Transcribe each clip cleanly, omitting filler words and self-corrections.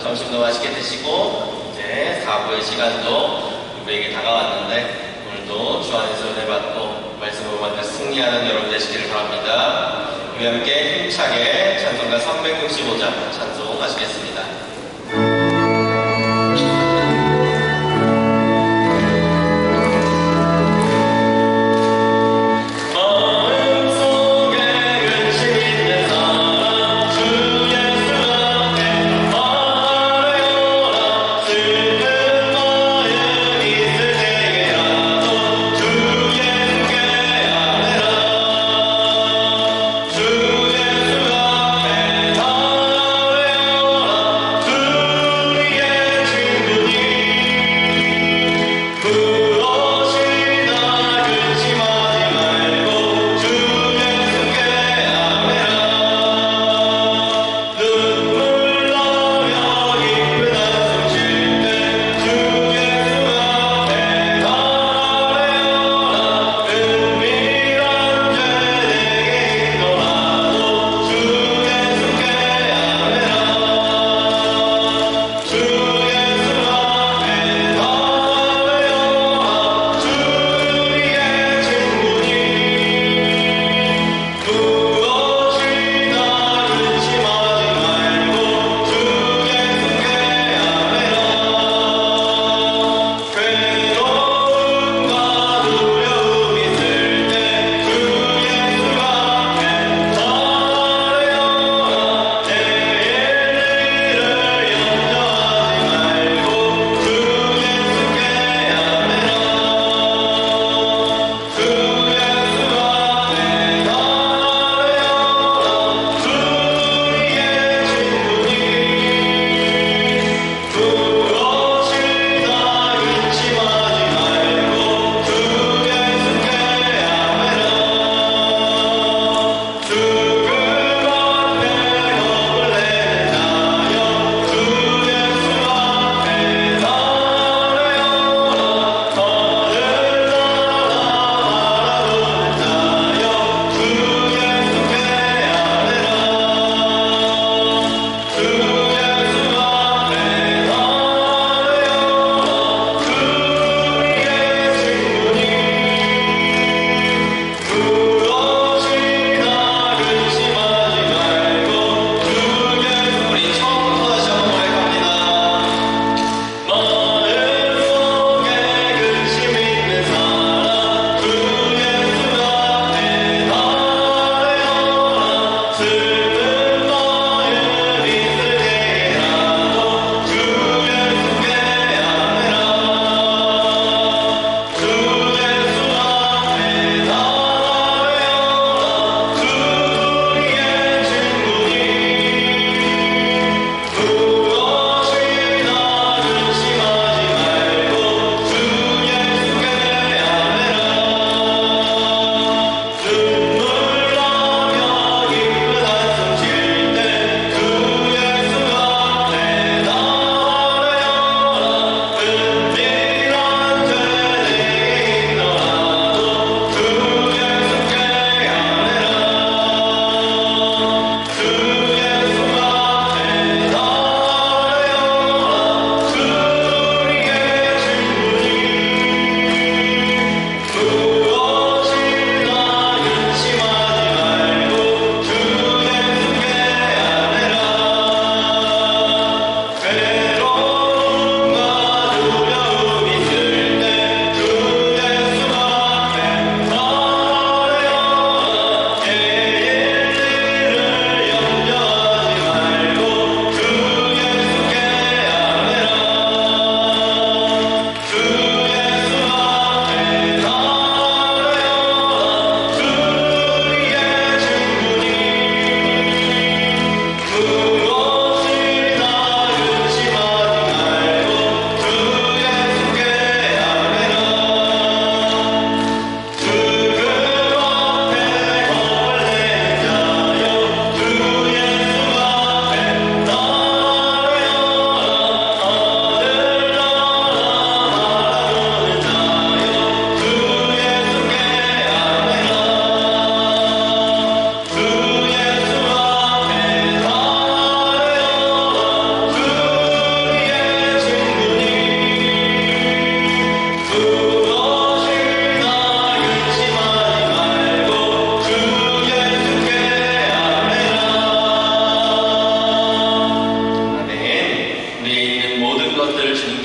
점심도 맛있게 드시고 이제 4부의 시간도 우리에게 다가왔는데 오늘도 주 안에서 은혜 받고 말씀을 받고 승리하는 여러분 되시기를 바랍니다. 우리 함께 힘차게 찬송가 365장 찬송하시겠습니다. 주 예수 앞에 나아오라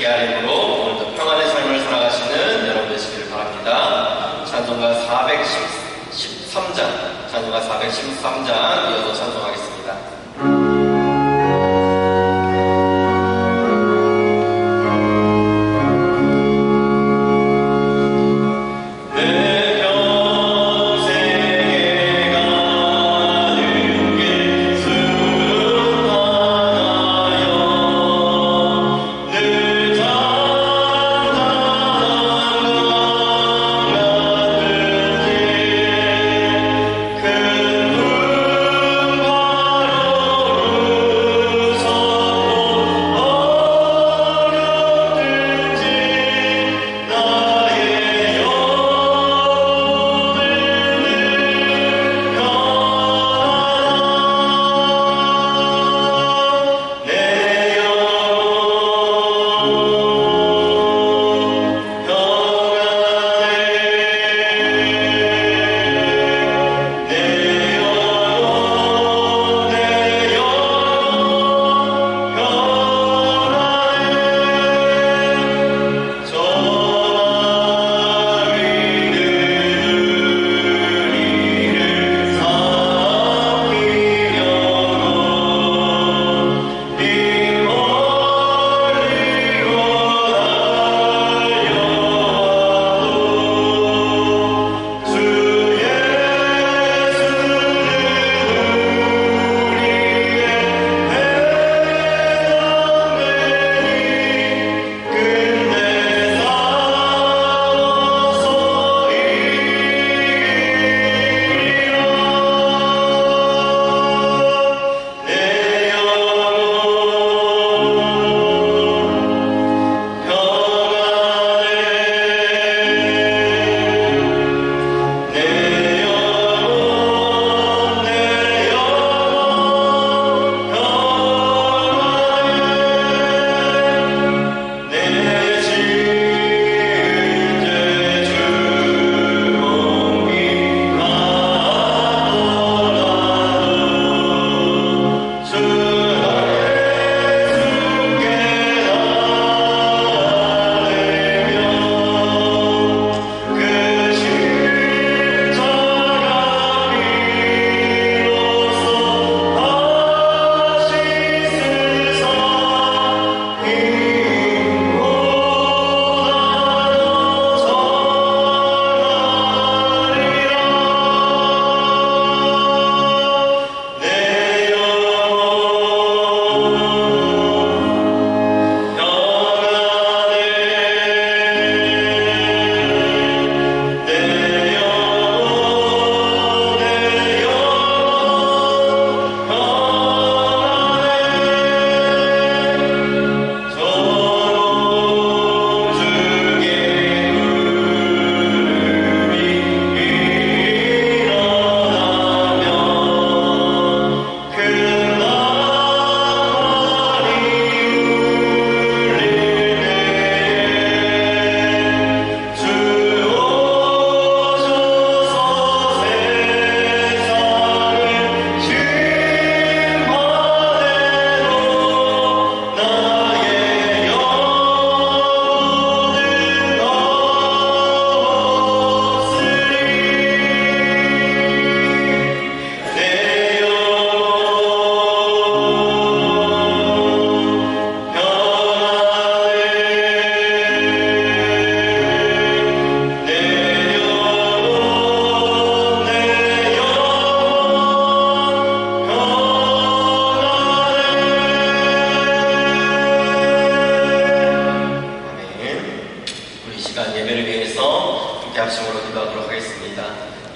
주님의 아림으로 오늘도 평안의 삶을 살아가시는 여러분 되시기를 바랍니다. 찬송가 413장, 찬송가 413장 이어서 찬송하겠습니다.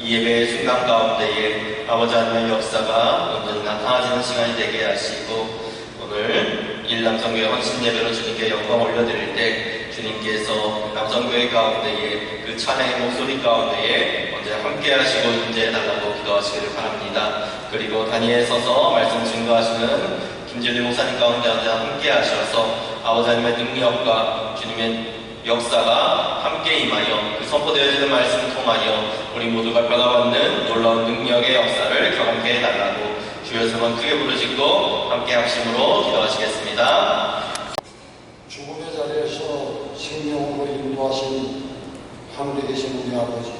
이 예배의 순간 가운데에 아버지 하나님의 역사가 온전히 나타나시는 시간이 되게 하시고, 오늘 일남성교회 헌신 예배로 주님께 영광 올려드릴 때 주님께서 남성교회 가운데에 그 찬양의 목소리 가운데에 언제나 함께 하시고 임재해 달라고 기도하시기를 바랍니다. 그리고 단위에 서서 말씀 증거하시는 김진리 목사님 가운데 언제나 함께 하셔서 아버지 하나님의 능력과 주님의 역사가 함께 임하여 그 선포되어지는 말씀을 통하여 우리 모두가 변화받는 놀라운 능력의 역사를 경험케 해달라고 주여 이름은 크게 부르짖고 함께 합심으로 기도하시겠습니다. 죽음의 자리에 하늘에 계신 우리 아버지,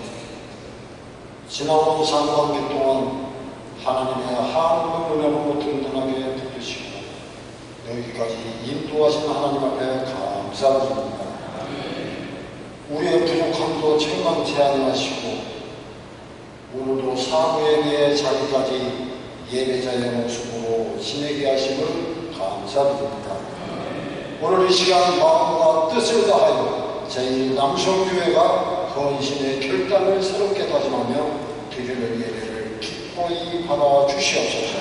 지나온 상반기 동안 하나님의 하늘의 은혜로 든든하게 붙드시고 여기까지 인도하신 하나님 앞에 감사드립니다. 우리의 부족함도 책망치 아니하시고 오늘도 사무에게 자기까지 예배자의 모습으로 지내게 하심을 감사드립니다. 오늘 이 시간 마음과 뜻을 다하여 저희 남성교회가 헌신의 결단을 새롭게 다짐하며 드리는 예배를 기꺼이 받아주시옵소서.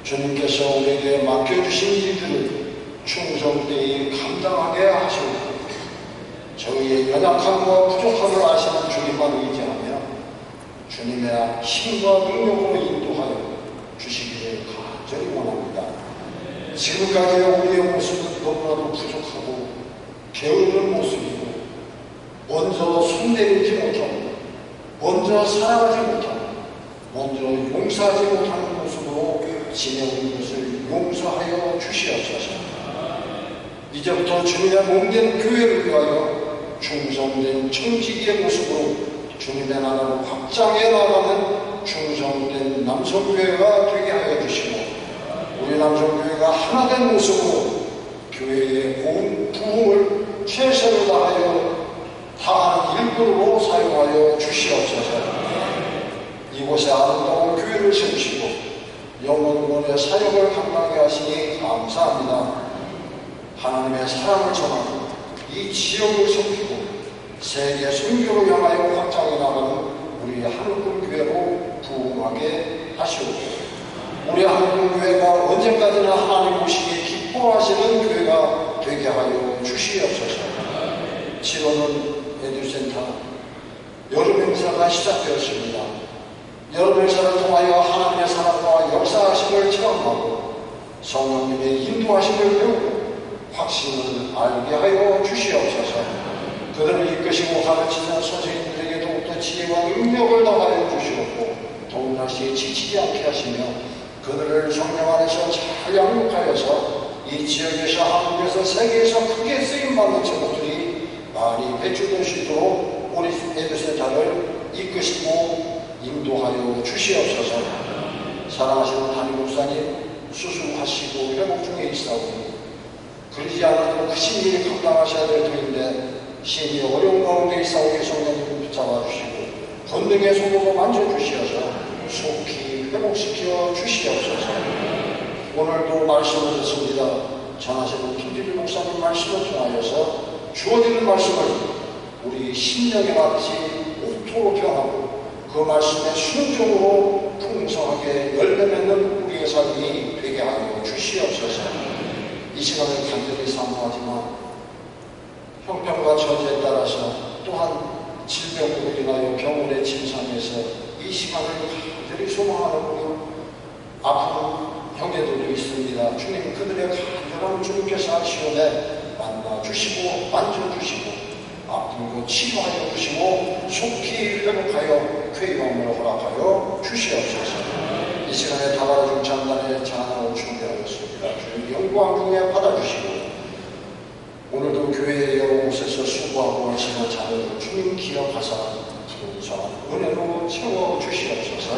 주님께서 우리에게 맡겨주신 일들을 충성되이 감당하게 하시고 저희의 연약함과 부족함을 아시는 주님만 의지하며 주님의 힘과 능력으로 인도하여 주시기를 간절히 원합니다. 지금까지의 우리의 모습은 너무나도 부족하고 게으른 모습이고 먼저 손내리지 못하고 먼저 사랑하지 못하고 먼저 용서하지 못하는 모습으로 지내온 것을 용서하여 주시옵소서. 이제부터 주님의 몸된 교회를 위하여 충성된 청지기의 모습으로 주님의 나라를 확장해 나가는 충성된 남성교회가 되게 하여 주시고 우리 남성교회가 하나된 모습으로 교회의 부흥을 최선을 다하여 다하는 일꾼으로 사용하여 주시옵소서. 이곳에 아름다운 교회를 세우시고 영원의 사역을 감당하게 하시니 감사합니다. 하나님의 사랑을 전하고 이 지역을 섬기고 세계 선교를 향하여 확장해 나가는 우리 하늘꾼교회로 부흥하게 하시옵소서. 우리 하늘꾼교회가 언제까지나 하나님 오시기에 기뻐하시는 교회가 되게 하여 주시옵소서. 7월은 에듀센터 여름 행사가 시작되었습니다. 여름 행사를 통하여 하나님의 사랑과 역사하심을 체험하고 성령님의 인도하심을 배우고 확신을 알게 하여 주시옵소서. 그들을 이끄시고 가르치는 선생님들에게 더욱더 지혜와 능력을 더하여 주시옵고 더욱날씨에 지치지 않게 하시며 그들을 성령 안에서 잘 양육하여서 이 지역에서 한국에서 세계에서 크게 쓰임받는 제목들이 많이 배출될 수 있도록 우리 에듀센터를 이끄시고 인도하여 주시옵소서. 사랑하시는 담임 목사님 수술하시고 회복 중에 있사오니 그러지 않아도 크신 일이 감당하셔야 될 터인데 신이 어려운 가운데 있사오니 성령님을 붙잡아 주시고 권능의 손으로 만져주시어서 속히 회복시켜 주시옵소서. 오늘도 말씀을 듣습니다. 전하시는 김기필 목사님 말씀을 통하여서 주어지는 말씀을 우리 심령에 맞지 옥토로 변하고 그 말씀의 순종으로 풍성하게 열매 맺는 우리의 삶이 되게 하여 주시옵소서. 이 시간을 간절히 사모하지만 형편과 처지에 따라서 또한 질병으로 인하여 병원에 침상해서 이 시간을 간절히 소망하는 우리 아픈 형제들도 있습니다. 주님 그들의 간절한 주님께서 하시오매 만나주시고 만져주시고 아픈 거 치료하여 주시고 속히 회복하여 쾌유함을 허락하여 주시옵소서. 이 시간에 다바라 중창단의 찬양을 준비하였습니다. 주님 영광 중에 받아주시고 오늘도 교회의 여러 곳에서 수고하고 하시는 자를 주님 기억하사 풍성한 은혜로 채워주시옵소서.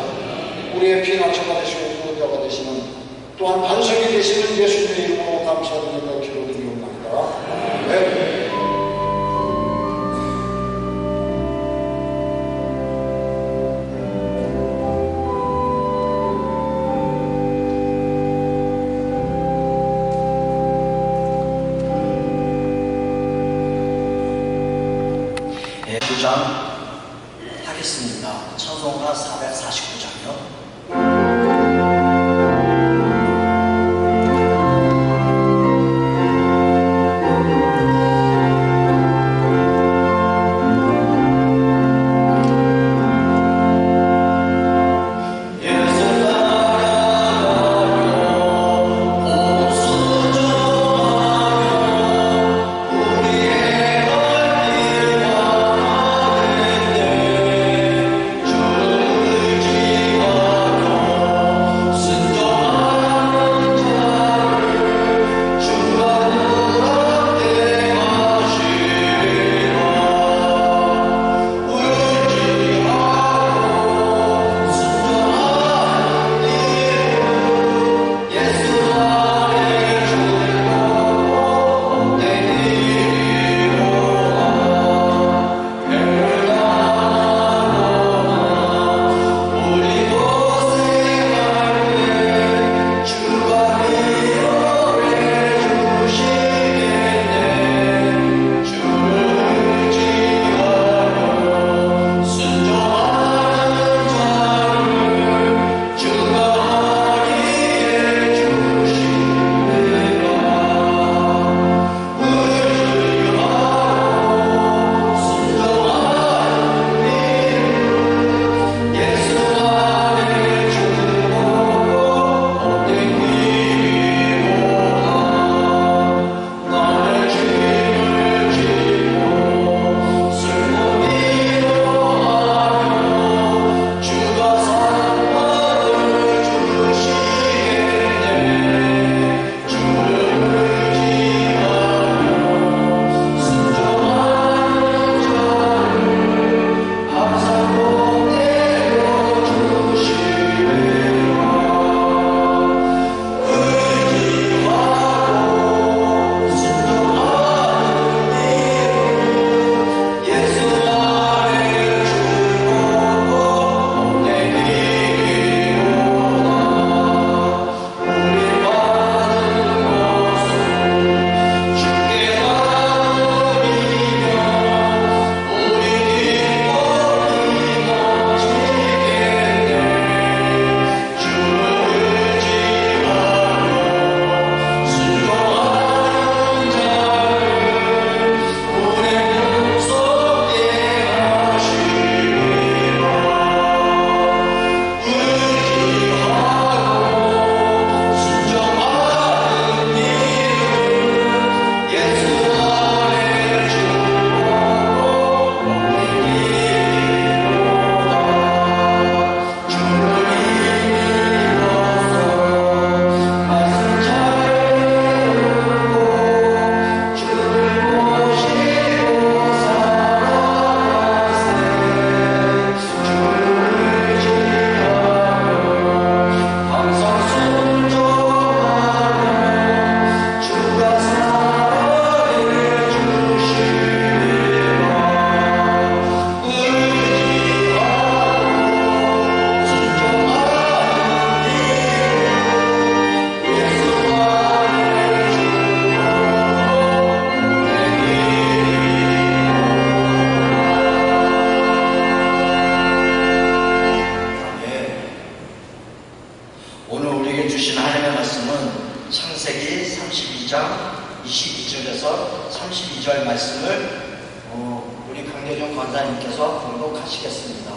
우리의 피난처가 되시고 구원자가 되시는 또한 반석이 되시는 예수님의 이름으로 감사드리며 기도드리옵나이다. 아멘. 하겠습니다. 찬송가 449장이요. 주를 22절에서 32절 말씀을 우리 강대중 권사님께서 봉독하시겠습니다.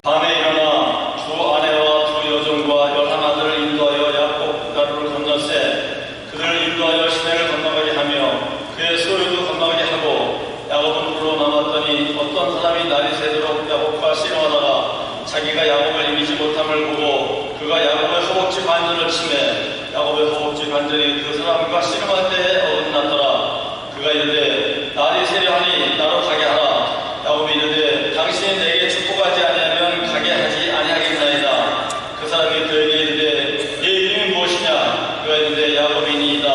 밤에 일어나 두 아내와 두 여종과 11아들을 인도하여 야곱 나루를 건너세 그들을 인도하여 시내를 건너가게 하며 그의 소유도 건너가게 하고 야곱은 불로 남았더니 어떤 사람이 날이 새도록 야곱과 씨름하다가 자기가 야곱을 이기지 못함을 보고 그가 야곱의 허벅지 관절을 치매 야곱의 허벅지 관절이 그 사람과 씨름할 때에 어긋났더라. 그가 이르되 날이 새려하니 나로 가게 하라. 야곱이 이르되 당신이 내게 축복하지 아니하면 가게 하지 아니하겠나이다. 그 사람이 그에게 이르되 네 이름이 무엇이냐. 그가 이르되 야곱이니이다.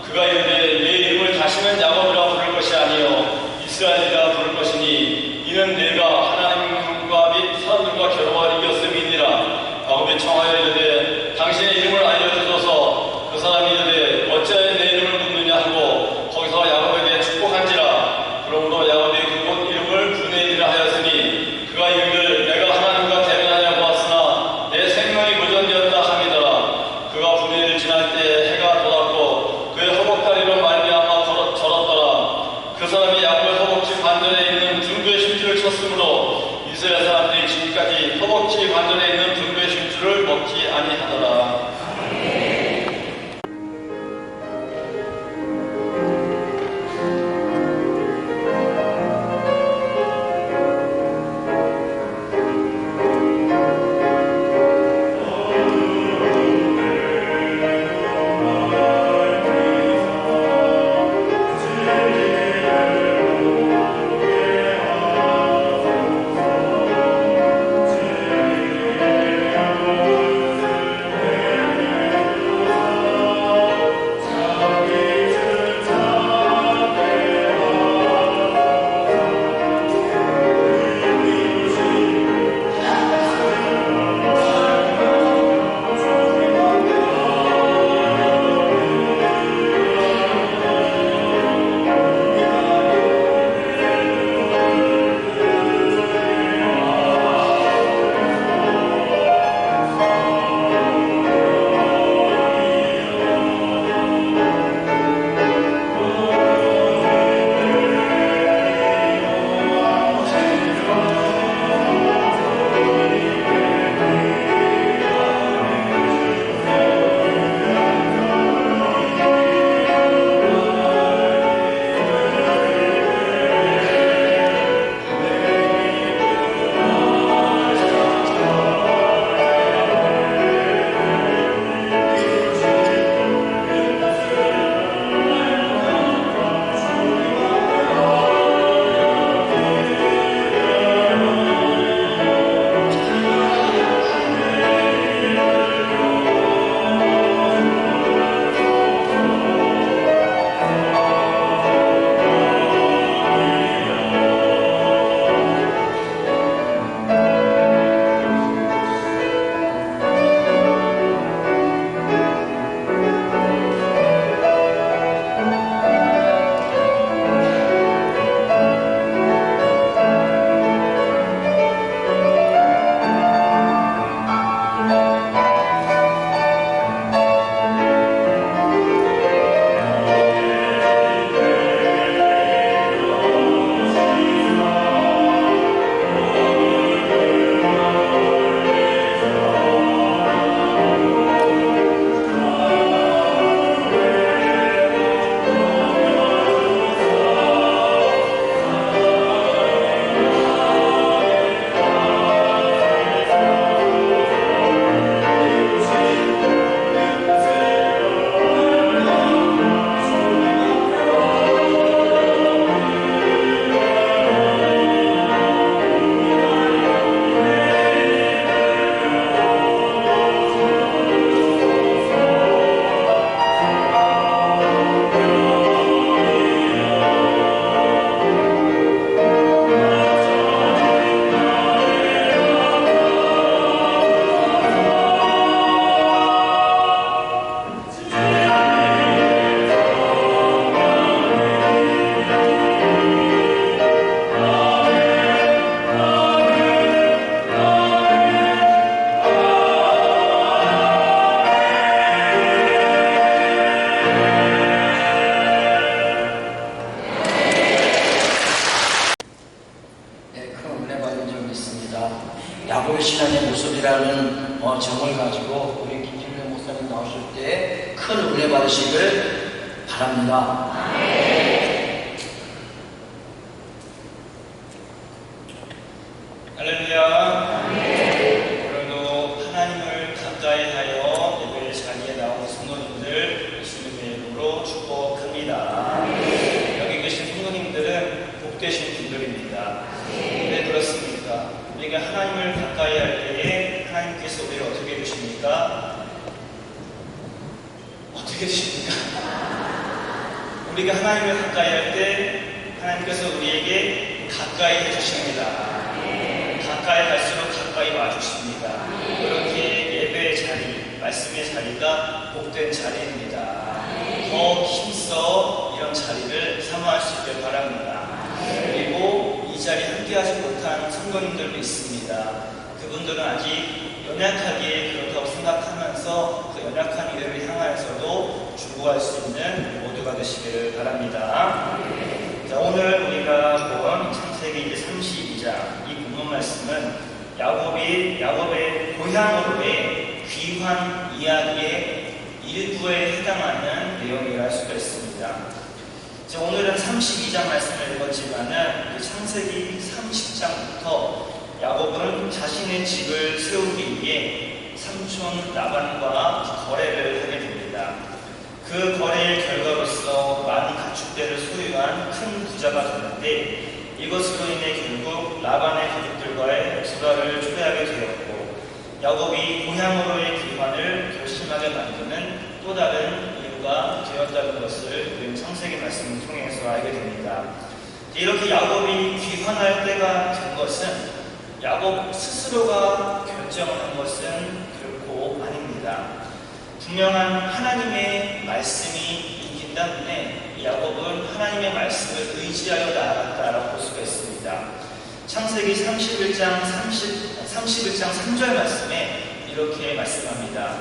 그가 이르되 내 이름을 다시는 야곱이라 부를 것이 아니요 이스라엘이라 부를 것이니 이는 내가 하나님과 및 사람들과 겨루어 이겼음이니라. 야곱이 청하여 이르되 당신의 이름을 알려주소서. 그 사람이 이르되 어찌하여 내 이름을 묻느냐 하고 거기서 야곱에게 축복한지라. 그러므로 야곱이 그곳 이름을 브네일이라 하였으니 그가 이르기를 내가 하나님과 대면하냐고 왔으나 내 생명이 무전되었다 함이더라. 그가 브네일을 지날 때 해가 돋았고 그의 허벅다리로 말미암아 절었더라. 그 사람이 야곱의 허벅지 관절에 있는 둔부의 심줄을 쳤으므로 이스라엘 사람들이 지금까지 허벅지 관절에 있는 둔부의 심줄을 먹지 아니하더라. 의지하는 정을 가지고 우리 김진명 목사님 나오실 때 큰 은혜 받으시길 바랍니다. 할렐루야. 오늘도 하나님을 가까이 하여 예배 자리에 나온 성도님들 예수님의 이름으로 축복합니다. 여기 계신 성도님들은 복되신 분들입니다. 왜 그렇습니까? 우리가 하나님을 가까이 할 때에 하나님께서 우리를 어떻게 해주십니까? 어떻게 해주십니까? 우리가 하나님을 가까이 할 때 하나님께서 우리에게 가까이 해주십니다. 가까이 갈수록 가까이 와주십니다. 그렇게 예배의 자리, 말씀의 자리가 복된 자리입니다. 더 힘써 이런 자리를 사모할 수 있길 바랍니다. 그리고 이 자리에 함께하지 못한 성도님들도 있습니다. 그분들은 아직 연약하게 그렇다고 생각하면서 그 연약한 이들을 향하여서도 중보할 수 있는 모두가 되시기를 바랍니다. 자, 오늘 우리가 본 창세기 32장 이 본문 말씀은 야곱의 고향으로의 귀환 이야기의 일부에 해당하는 내용이라 할 수가 있습니다. 자, 오늘은 32장 말씀을 읽었지만은 창세기 30장부터 야곱은 자신의 집을 세우기 위해 삼촌 라반과 거래를 하게 됩니다. 그 거래의 결과로서 많은 가축대를 소유한 큰 부자가 되는데 이것으로 인해 결국 라반의 가족들과의 불화를 초래하게 되었고 야곱이 고향으로의 귀환을 결심하게 만드는 또 다른 이유가 되었다는 것을 우리는 창세기 말씀을 통해서 알게 됩니다. 이렇게 야곱이 귀환할 때가 된 것은 야곱 스스로가 결정을 한 것은 결코 아닙니다. 분명한 하나님의 말씀이 있기 때문에 야곱은 하나님의 말씀을 의지하여 나아갔다라고 볼 수가 있습니다. 창세기 31장 3절 말씀에 이렇게 말씀합니다.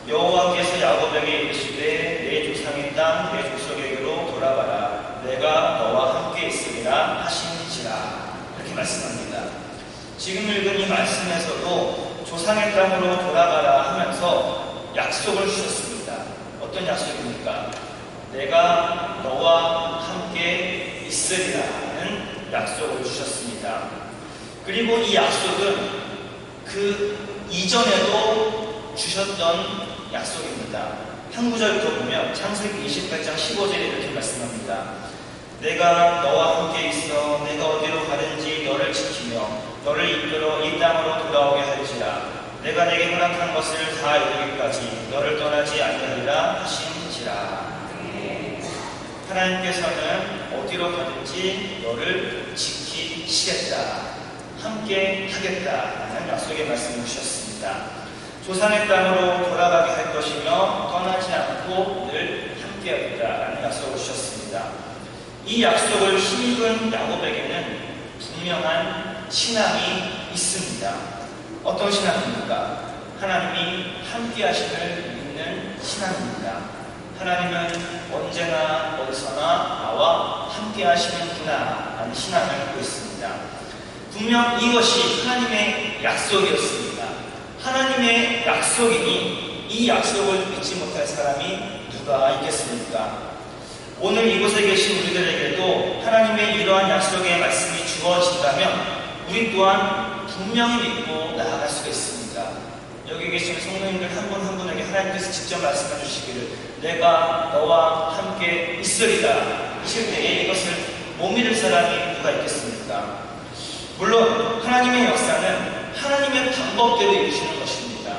여호와께서 야곱에게 이르시되 내 조상의 땅 내 족속에게로 돌아가라. 내가 너와 함께 있으리라 하시니지라. 이렇게 말씀합니다. 지금 읽은 이 말씀에서도 조상의 땅으로 돌아가라 하면서 약속을 주셨습니다. 어떤 약속입니까? 내가 너와 함께 있으리라는 약속을 주셨습니다. 그리고 이 약속은 그 이전에도 주셨던 약속입니다. 한 구절부터 보면 창세기 28장 15절에 이렇게 말씀합니다. 내가 너와 함께 있어 내가 어디로 가든지 너를 지키며 너를 이끌어 이 땅으로 돌아오게 할지라. 내가 내게 허락한 것을 다 이루기까지 너를 떠나지 아니하리라 하시니지라. 하나님께서는 어디로 가든지 너를 지키시겠다, 함께 하겠다라는 약속의 말씀을 주셨습니다. 조상의 땅으로 돌아가게 할 것이며 떠나지 않고 늘 함께 하겠다라는 약속을 주셨습니다. 이 약속을 힘입은 야곱에게는 분명한 신앙이 있습니다. 어떤 신앙입니까? 하나님이 함께 하심을 믿는 신앙입니다. 하나님은 언제나 어디서나 나와 함께 하시는구나 라는 신앙을 갖고 있습니다. 분명 이것이 하나님의 약속이었습니다. 하나님의 약속이니 이 약속을 믿지 못할 사람이 누가 있겠습니까? 오늘 이곳에 계신 우리들에게도 하나님의 이러한 약속의 말씀이 주어진다면 우리 또한 분명히 믿고 나아갈 수가 있습니다. 여기 계신 성도님들 한 분 한 분에게 하나님께서 직접 말씀해 주시기를 내가 너와 함께 있으리라 하실 때에 이것을 못 믿을 사람이 누가 있겠습니까? 물론 하나님의 역사는 하나님의 방법대로 이루시는 것입니다.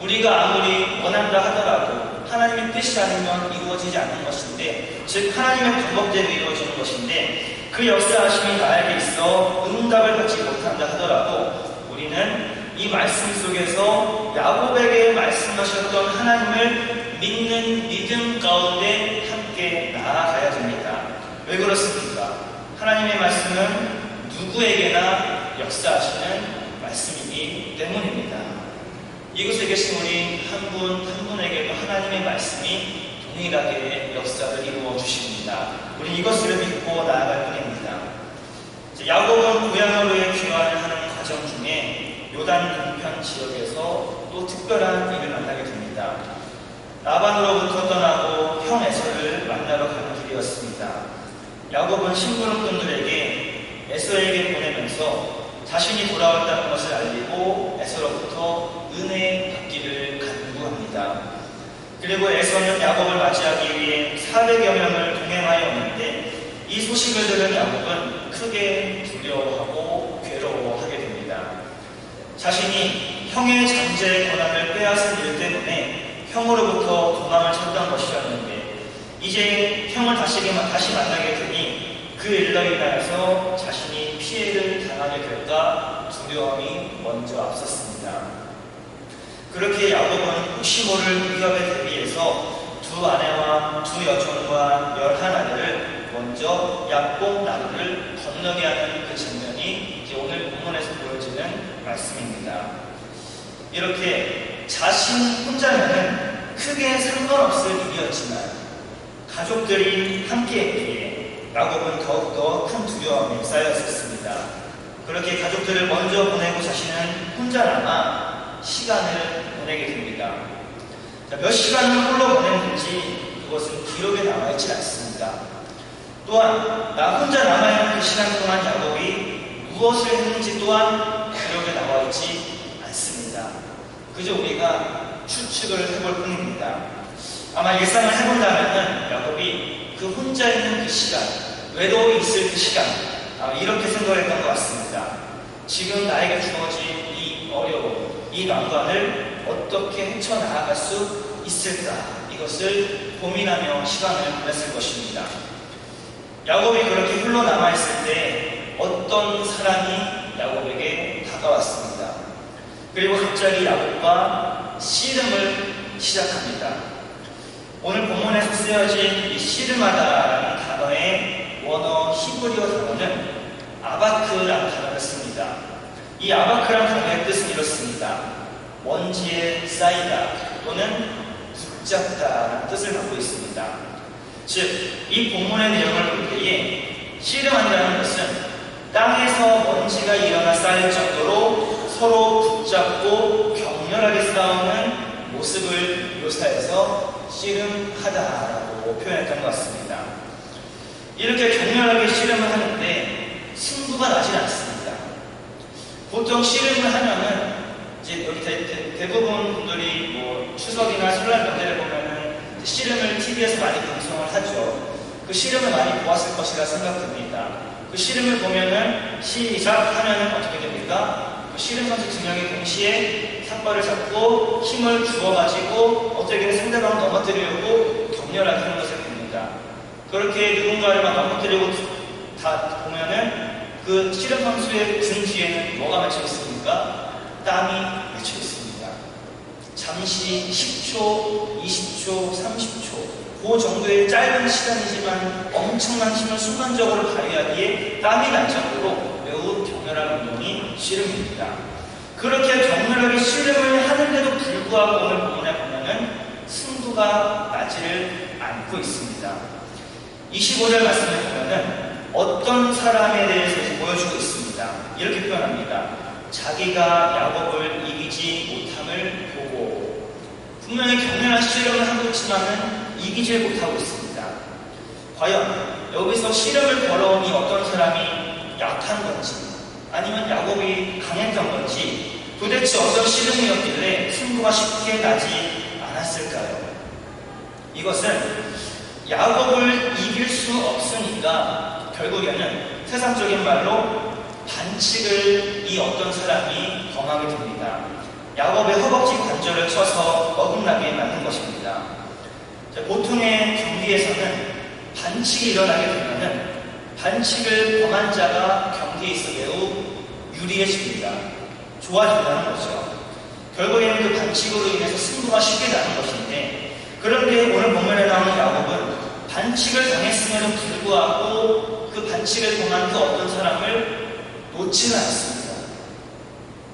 우리가 아무리 원한다 하더라도 하나님의 뜻이 아니면 이루어지지 않는 것인데, 즉 하나님의 방법대로 이루어지는 것인데 그 역사하심이 나에게 있어 응답을 받지 못한다 하더라도 우리는 이 말씀 속에서 야곱에게 말씀하셨던 하나님을 믿는 믿음 가운데 함께 나아가야 됩니다. 왜 그렇습니까? 하나님의 말씀은 누구에게나 역사하시는 말씀이기 때문입니다. 이곳에 계신 우리 한 분 한 분에게도 하나님의 말씀이 동일하게 역사를 이루어 주십니다. 우리 이것을 믿고 나아갈 뿐입니다. 야곱은 고향으로의 귀환을 하는 과정 중에 요단 동편 지역에서 또 특별한 일을 만나게 됩니다. 라반으로부터 떠나고 형 에서를 만나러 가는 길이었습니다. 야곱은 심부름꾼들에게 에서에게 보내면서 자신이 돌아왔다는 것을 알리고 에서로부터 은혜 받기를 간구합니다. 그리고 에서는 야곱을 맞이하기 위해 400여 명을 동행하여 오는데 이 소식을 들은 야곱은 크게 두려워하고 괴로워하게 됩니다. 자신이 형의 잠재의 권한을 빼앗은 일 때문에 형으로부터 도망을 쳤던 것이었는데 이제 형을 다시 만나게 되니 그 일로 인하여서 자신이 피해를 당하게 될까 두려움이 먼저 앞섰습니다. 그렇게 야곱은 혹시 모를 위협에 대비해서 두 아내와 두 여종과 11아들을 먼저 약복 나루를 건너게 하는 그 장면이 이제 오늘 본문에서 보여지는 말씀입니다. 이렇게 자신 혼자면은 크게 상관없을 일이었지만 가족들이 함께했기에 야곱은 더욱더 큰 두려움에 쌓였었습니다. 그렇게 가족들을 먼저 보내고 자신은 혼자 남아 시간을 보내게 됩니다. 몇 시간을 홀로 보냈는지 그것은 기록에 남아있지 않습니다. 또한 나 혼자 남아있는 그 시간 동안 야곱이 무엇을 했는지 또한 기록에 나와있지 않습니다. 그저 우리가 추측을 해볼 뿐입니다. 아마 예상을 해본다면 야곱이 그 혼자 있는 그 시간, 외로이 있을 그 시간, 이렇게 생각을 했던 것 같습니다. 지금 나에게 주어진 이 어려움, 이 난관을 어떻게 헤쳐나아갈 수 있을까? 이것을 고민하며 시간을 보냈을 것입니다. 야곱이 그렇게 홀로 남아있을 때 어떤 사람이 야곱에게 다가왔습니다. 그리고 갑자기 야곱과 씨름을 시작합니다. 오늘 본문에서 쓰여진 이 씨름하다라는 단어의 원어 히브리어 단어는 아바크라는 단어를 씁니다. 이 아바크라는 단어의 뜻은 이렇습니다. 먼지에 쌓이다 또는 붙잡다라는 뜻을 갖고 있습니다. 즉, 이 본문의 내용을 볼 때에 씨름한다는 것은 땅에서 먼지가 일어나 쌓일 정도로 서로 붙잡고 격렬하게 싸우는 모습을 묘사해서 씨름하다라고 표현했던 것 같습니다. 이렇게 격렬하게 씨름을 하는데 승부가 나질 않습니다. 보통 씨름을 하면은 이제 여기 대부분 분들이 뭐 추석이나 설날 명절에 보면은 씨름을 TV에서 많이 방송을 하죠. 그 씨름을 많이 보았을 것이라 생각됩니다. 그 씨름을 보면은 시작 하면은 어떻게 됩니까? 그 씨름 선수 두 명이 동시에 삿발을 잡고 힘을 주어가지고 어떻게든 상대방을 넘어뜨리려고 격렬하게 하는 것을 봅니다. 그렇게 누군가를 막 넘어뜨리고 다 보면은 그 씨름 선수의 등 뒤에는 뭐가 맺혀 있습니까? 땀이 맺혀 있습니다. 잠시 10초, 20초, 30초 그 정도의 짧은 시간이지만 엄청난 힘을 순간적으로 발휘하기에 땀이 날 정도로 매우 격렬한 운동이 씨름입니다. 그렇게 격렬하게 씨름을 하는데도 불구하고 오늘 본문에 보면은 승부가 나지를 않고 있습니다. 25절 말씀을 보면은 어떤 사람에 대해서 보여주고 있습니다. 이렇게 표현합니다. 자기가 야곱을 이기지 못함을 보고 분명히 격렬한 씨름을 하고 있지만은 이기질 못하고 있습니다. 과연 여기서 씨름을 걸어온 이 어떤 사람이 약한 건지 아니면 야곱이 강했던 건지 도대체 어떤 씨름이었길래 승부가 쉽게 나지 않았을까요? 이것은 야곱을 이길 수 없으니까 결국에는 세상적인 말로 반칙을 이 어떤 사람이 범하게 됩니다. 야곱의 허벅지 관절을 쳐서 어긋나게 만든 것입니다. 보통의 경기에서는 반칙이 일어나게 되면은 반칙을 범한 자가 경기에 있어 매우 유리해집니다. 좋아진다는 거죠. 결국에는 그 반칙으로 인해서 승부가 쉽게 나는 것인데 그런데 오늘 본문에 나오는 야곱은 반칙을 당했음에도 불구하고 그 반칙을 범한 그 어떤 사람을 놓지는 않습니다.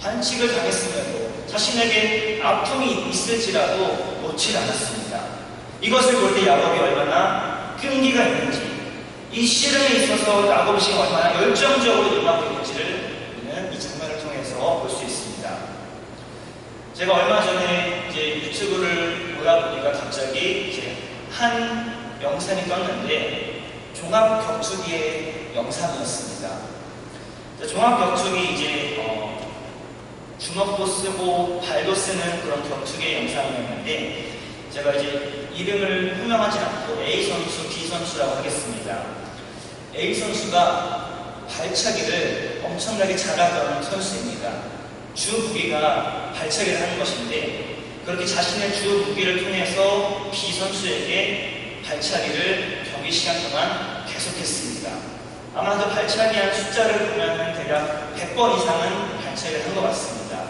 반칙을 당했음에도 자신에게 아픔이 있을지라도 놓지 않았습니다. 이것을 볼 때 야곱이 얼마나 끈기가 있는지 이 씨름에 있어서 야곱이 얼마나 열정적으로 임하고 있는지를 우리는 이 장면을 통해서 볼 수 있습니다. 제가 얼마 전에 이제 유튜브를 보다 보니까 갑자기 이제 한 영상이 떴는데 종합 격투기의 영상이었습니다. 종합 격투기 이제 주먹도 쓰고 발도 쓰는 그런 격투기의 영상이었는데 제가 이제 이름을 호명하지 않고 A 선수, B 선수라고 하겠습니다. A 선수가 발차기를 엄청나게 잘하던 선수입니다. 주 무기가 발차기를 하는 것인데 그렇게 자신의 주 무기를 통해서 B 선수에게 발차기를 경기 시간 동안 계속했습니다. 아마도 발차기한 숫자를 보면 대략 100번 이상은 발차기를 한 것 같습니다.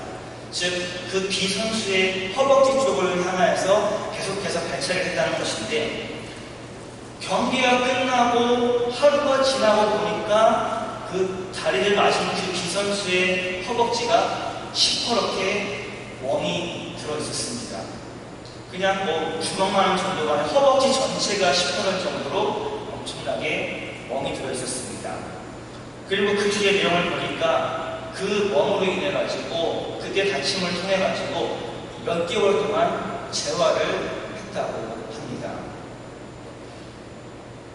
즉, 그 B 선수의 허벅지 쪽을 향하여서 계속해서 발차기를 했다는 것인데 경기가 끝나고 하루가 지나고 보니까 그 다리를 맞은 그 B 선수의 허벅지가 시퍼렇게 멍이 들어 있었습니다. 그냥 뭐 주먹만한 정도가 아니라 허벅지 전체가 시퍼럴 정도로 엄청나게 멍이 들어 있었습니다. 그리고 그 뒤에 내용을 보니까 그 멍으로 인해 가지고 그때 다침을 통해 가지고 몇 개월 동안 재활을 했다고 합니다.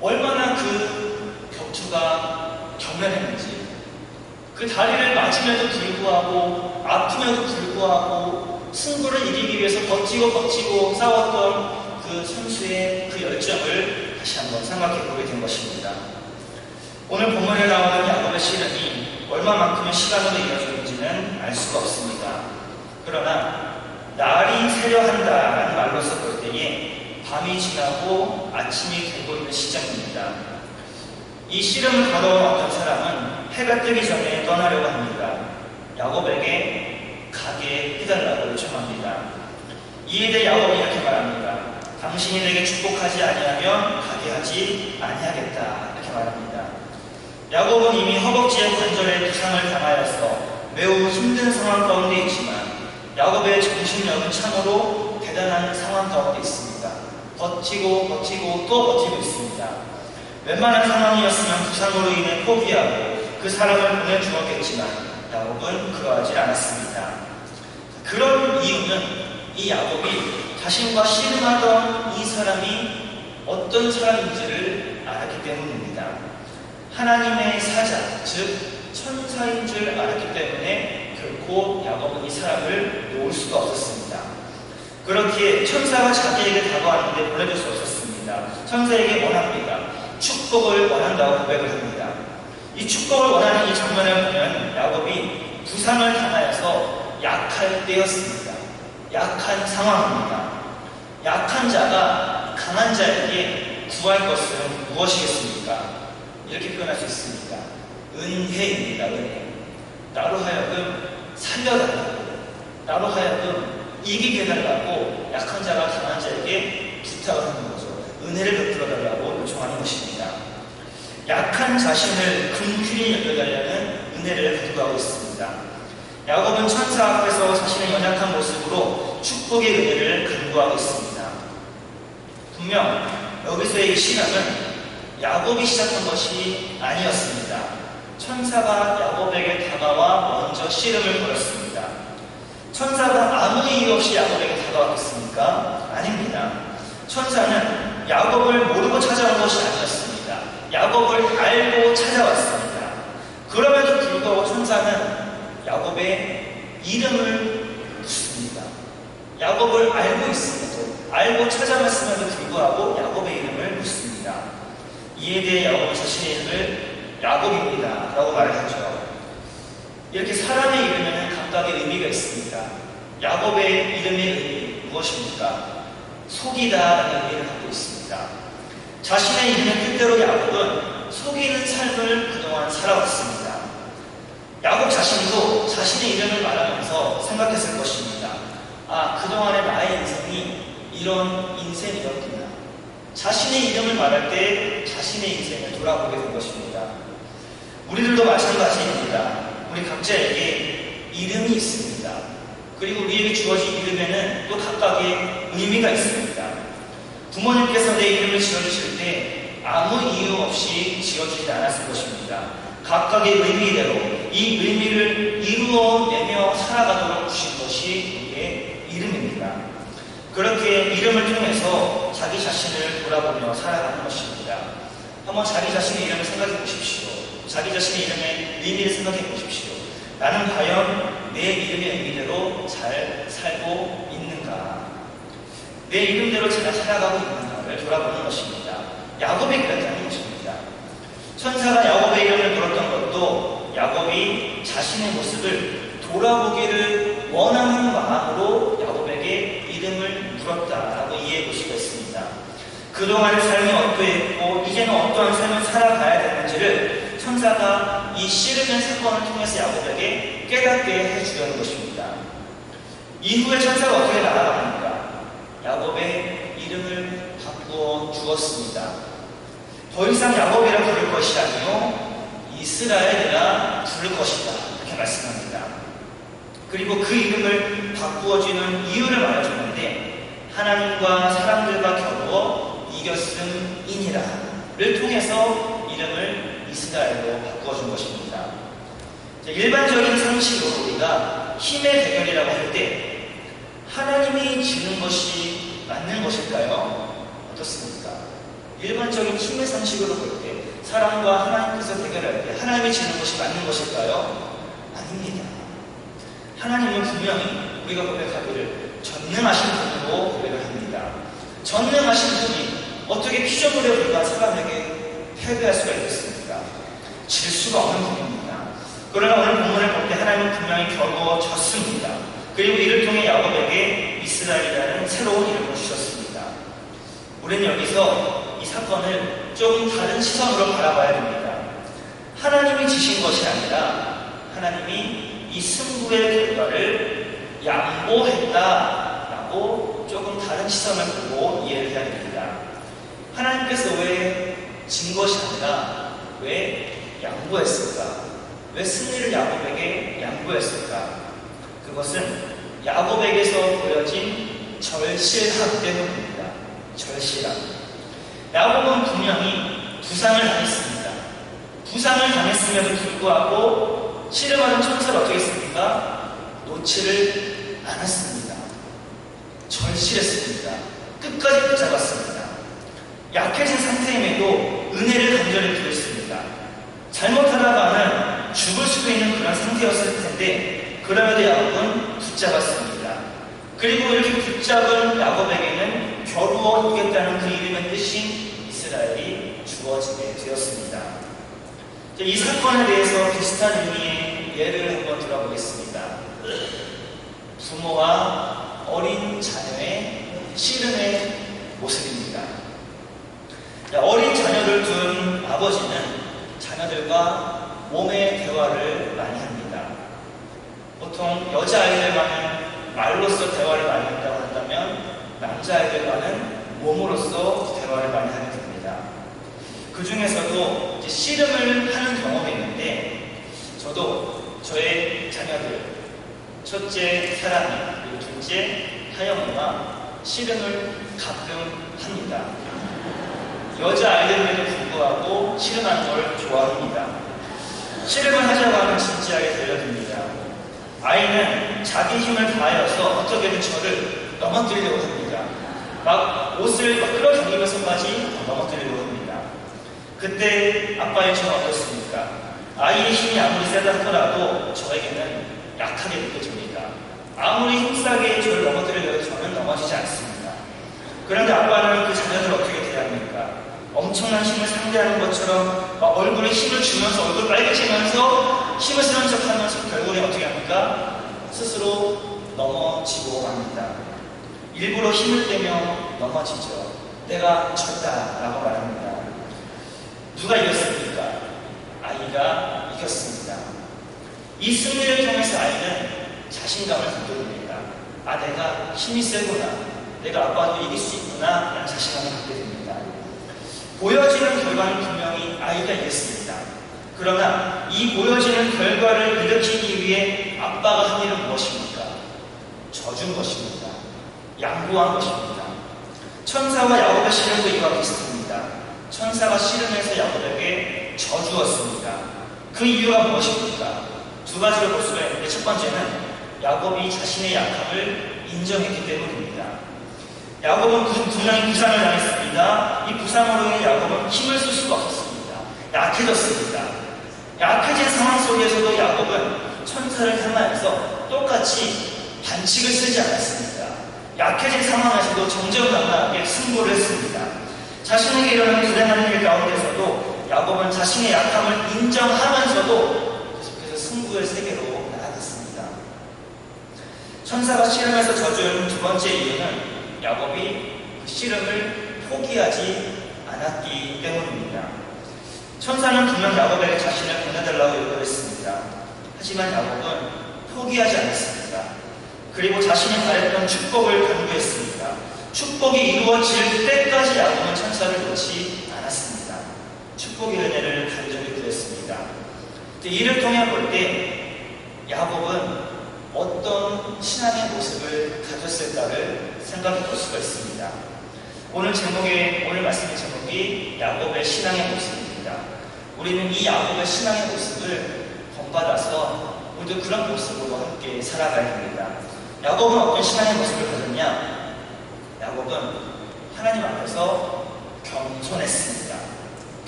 얼마나 그 격투가 격렬했는지, 그 다리를 맞으면도 불구하고 아프면도 불구하고 승부를 이기기 위해서 버티고 싸웠던 그 선수의 그 열정을 다시 한번 생각해 보게 된 것입니다. 오늘 본문에 나오는 야곱의 씨름이 얼마만큼의 시간으로 이어졌는지는 알 수가 없습니다. 그러나 날이 새려한다라는 말로서 볼 때에 밤이 지나고 아침이 되고 있는 시점입니다. 이 씨름을 걸어온 어떤 사람은 해가 뜨기 전에 떠나려고 합니다. 야곱에게 가게 해달라고 요청합니다. 이에 대해 야곱이 이렇게 말합니다. 당신이 내게 축복하지 아니하면 가게 하지 아니하겠다. 이렇게 말합니다. 야곱은 이미 허벅지의 관절에 부상을 당하여서 매우 힘든 상황 가운데 있지만 야곱의 정신력은 참으로 대단한 상황 가운데 있습니다. 버티고 또 버티고 있습니다. 웬만한 상황이었으면 부상으로 인해 포기하고 그 사람을 보내주었겠지만 야곱은 그러하지 않았습니다. 그런 이유는 이 야곱이 자신과 씨름하던 이 사람이 어떤 사람인지를 알았기 때문입니다. 하나님의 사자, 즉 천사인 줄 알았기 때문에 결코 야곱은 이 사람을 놓을 수가 없었습니다. 그렇기에 천사가 자기에게 다가왔는데 보내줄 수 없었습니다. 천사에게 원합니다. 축복을 원한다고 고백을 합니다. 이 축복을 원하는 이 장면을 보면 야곱이 부상을 당하여서 약할 때였습니다. 약한 상황입니다. 약한 자가 강한 자에게 구할 것은 무엇이겠습니까? 이렇게 표현할 수 있습니다. 은혜입니다. 은혜. 나로 하여금 살려달라고, 나로 하여금 이기게 해달라고 약한 자가 강한 자에게 부탁을 하는 거죠. 은혜를 베풀어달라고 요청하는 것입니다. 약한 자신을 긍휼히 여겨달라는 은혜를 간구하고 있습니다. 야곱은 천사 앞에서 자신의 연약한 모습으로 축복의 은혜를 간구하고 있습니다. 분명 여기서의 이 시간은 야곱이 시작한 것이 아니었습니다. 천사가 야곱에게 다가와 먼저 씨름을 걸었습니다. 천사가 아무 이유 없이 야곱에게 다가왔겠습니까? 아닙니다. 천사는 야곱을 모르고 찾아온 것이 아니었습니다. 야곱을 알고 찾아왔습니다. 그럼에도 불구하고 천사는 야곱의 이름을 묻습니다. 야곱을 알고 있음에도, 알고 찾아왔음에도 불구하고 야곱의 이름을 묻습니다. 이에 대해 야곱은 자신의 이름을 야곱입니다 라고 말을 하죠. 이렇게 사람의 이름에는 각각의 의미가 있습니다. 야곱의 이름의 의미 무엇입니까? 속이다 라는 의미를 갖고 있습니다. 자신의 이름의 뜻대로 야곱은 속이는 삶을 그동안 살아왔습니다. 야곱 자신도 자신의 이름을 말하면서 생각했을 것입니다. 아, 그동안의 나의 인생이 이런 인생이었구나. 자신의 이름을 말할 때 자신의 인생을 돌아보게 된 것입니다. 우리들도 마찬가지입니다. 우리 각자에게 이름이 있습니다. 그리고 우리에게 주어진 이름에는 또 각각의 의미가 있습니다. 부모님께서 내 이름을 지어주실 때 아무 이유 없이 지어주지 않았을 것입니다. 각각의 의미대로 이 의미를 이루어내며 살아가도록 주신 것이 우리의 그렇게 이름을 통해서 자기 자신을 돌아보며 살아가는 것입니다. 한번 자기 자신의 이름을 생각해 보십시오. 자기 자신의 이름의 의미를 생각해 보십시오. 나는 과연 내 이름의 의미대로 잘 살고 있는가? 내 이름대로 잘 살아가고 있는가를 돌아보는 것입니다. 야곱이 그랬다는 것입니다. 천사가 야곱의 이름을 물었던 것도 야곱이 자신의 모습을 돌아보기를 원하는 마음으로 야곱에게 이름을 물었다라고 이해해 볼 수가 있습니다. 그동안의 삶이 어떠했고 이제는 어떠한 삶을 살아가야 되는지를 천사가 이 씨름의 사건을 통해서 야곱에게 깨닫게 해주려는 것입니다. 이후에 천사가 어떻게 나아갑니까? 야곱의 이름을 바꾸어 주었습니다. 더 이상 야곱이라 부를 것이 아니요 이스라엘이라 부를 것이다, 이렇게 말씀합니다. 그리고 그 이름을 바꾸어주는 이유를 말해주는데 하나님과 사람들과 겨루어 이겼음이니라를 통해서 이름을 이스라엘로 바꾸어준 것입니다. 일반적인 상식으로 우리가 힘의 대결이라고 할 때 하나님이 지는 것이 맞는 것일까요? 어떻습니까? 일반적인 힘의 상식으로 볼 때 사람과 하나님께서 대결할 때 하나님이 지는 것이 맞는 것일까요? 아닙니다. 하나님은 분명히 우리가 고백하기를 전능하신 분으로 고백을 합니다. 전능하신 분이 어떻게 피조물에 불과한 사람에게 패배할 수가 있겠습니까? 질 수가 없는 분입니다. 그러나 오늘 본문을 볼 때 하나님은 분명히 겨루어졌습니다. 그리고 이를 통해 야곱에게 이스라엘이라는 새로운 이름을 주셨습니다. 우리는 여기서 이 사건을 좀 다른 시선으로 바라봐야 됩니다. 하나님이 지신 것이 아니라 하나님이 이 승부의 결과를 양보했다라고 조금 다른 시선을 보고 이해를 해야 됩니다. 하나님께서 왜 진 것이 아니라 왜 양보했을까? 왜 승리를 야곱에게 양보했을까? 그것은 야곱에게서 보여진 절실함 때문입니다. 절실함. 야곱은 분명히 부상을 당했습니다. 부상을 당했음에도 불구하고 씨름하는 천사를 어떻게 했습니까? 놓지를 않았습니다. 절실했습니다. 끝까지 붙잡았습니다. 약해진 상태임에도 은혜를 간절히 구했습니다. 잘못하다가는 죽을 수도 있는 그런 상태였을 텐데 그럼에도 야곱은 붙잡았습니다. 그리고 이렇게 붙잡은 야곱에게는 겨루어 이겼다는 그 이름의 뜻인 이스라엘이 주어지게 되었습니다. 이 사건에 대해서 비슷한 의미의 예를 한번 들어보겠습니다. 부모와 어린 자녀의 씨름의 모습입니다. 어린 자녀를 둔 아버지는 자녀들과 몸의 대화를 많이 합니다. 보통 여자아이들과는 말로써 대화를 많이 한다고 한다면 남자아이들과는 몸으로써 대화를 많이 하게 됩니다. 그 중에서도 이제 씨름을 하는 경험이 있는데 저도 저의 자녀들 첫째 사랑이 그리고 둘째 하영이와 씨름을 가끔 합니다. 여자아이들에도 불구하고 씨름하는 걸 좋아합니다. 씨름을 하자고 하면 진지하게 달려듭니다. 아이는 자기 힘을 다하여서 어떻게든 저를 넘어뜨리려고 합니다. 막 옷을 막 끌어당기면서까지 넘어뜨리려고 합니다. 그때 아빠의 저는 어떻습니까? 아이의 힘이 아무리 세다 하더라도 저에게는 약하게 느껴집니다. 아무리 힘싸게 저를 넘어뜨리려고 해도 저는 넘어지지 않습니다. 그런데 아빠는 그 자녀들을 어떻게 대합니까? 엄청난 힘을 상대하는 것처럼 막 얼굴에 힘을 주면서 얼굴 빨개지면서 힘을 쓰는 척하면서 결국에 어떻게 합니까? 스스로 넘어지고 맙니다. 일부러 힘을 빼며 넘어지죠. 내가 졌다라고 말합니다. 누가 이겼습니까? 아이가 이겼습니다. 이 승리를 통해서 아이는 자신감을 갖게 됩니다. 아, 내가 힘이 세구나. 내가 아빠도 이길 수 있구나. 라는 자신감을 갖게 됩니다. 보여지는 결과는 분명히 아이가 이겼습니다. 그러나 이 보여지는 결과를 일으키기 위해 아빠가 한 일은 무엇입니까? 져준 것입니다. 양보한 것입니다. 천사와 야곱의 씨름도 이와 비슷합니다. 천사가 씨름해서 야곱에게 져주었습니다. 그 이유가 무엇입니까? 두 가지로 볼 수가 있는데 첫 번째는 야곱이 자신의 약함을 인정했기 때문입니다. 야곱은 분명히 부상을 당했습니다. 이 부상으로 인해 야곱은 힘을 쓸 수가 없었습니다. 약해졌습니다. 약해진 상황 속에서도 야곱은 천사를 향하여서 똑같이 반칙을 쓰지 않았습니다. 약해진 상황에서도 정정당당하게 승부를 했습니다. 자신에게 일어나는 불행한 일 가운데서도 야곱은 자신의 약함을 인정하면서도 계속해서 승부의 세계로 나아갔습니다. 천사가 씨름에서 저준 두 번째 이유는 야곱이 그 씨름을 포기하지 않았기 때문입니다. 천사는 분명 야곱에게 자신을 보내달라고 요구했습니다. 하지만 야곱은 포기하지 않았습니다. 그리고 자신이 바랬던 축복을 간구했습니다. 축복이 이루어질 때까지 야곱은 천사를 놓지 않았습니다. 축복의 은혜를 간절히 구했습니다. 이를 통해 볼 때 야곱은 어떤 신앙의 모습을 가졌을까를 생각해 볼 수가 있습니다. 오늘 말씀의 제목이 야곱의 신앙의 모습입니다. 우리는 이 야곱의 신앙의 모습을 본받아서 우리도 그런 모습으로 함께 살아가야 됩니다. 야곱은 어떤 신앙의 모습을 가졌냐? 야곱은 하나님 앞에서 겸손했습니다.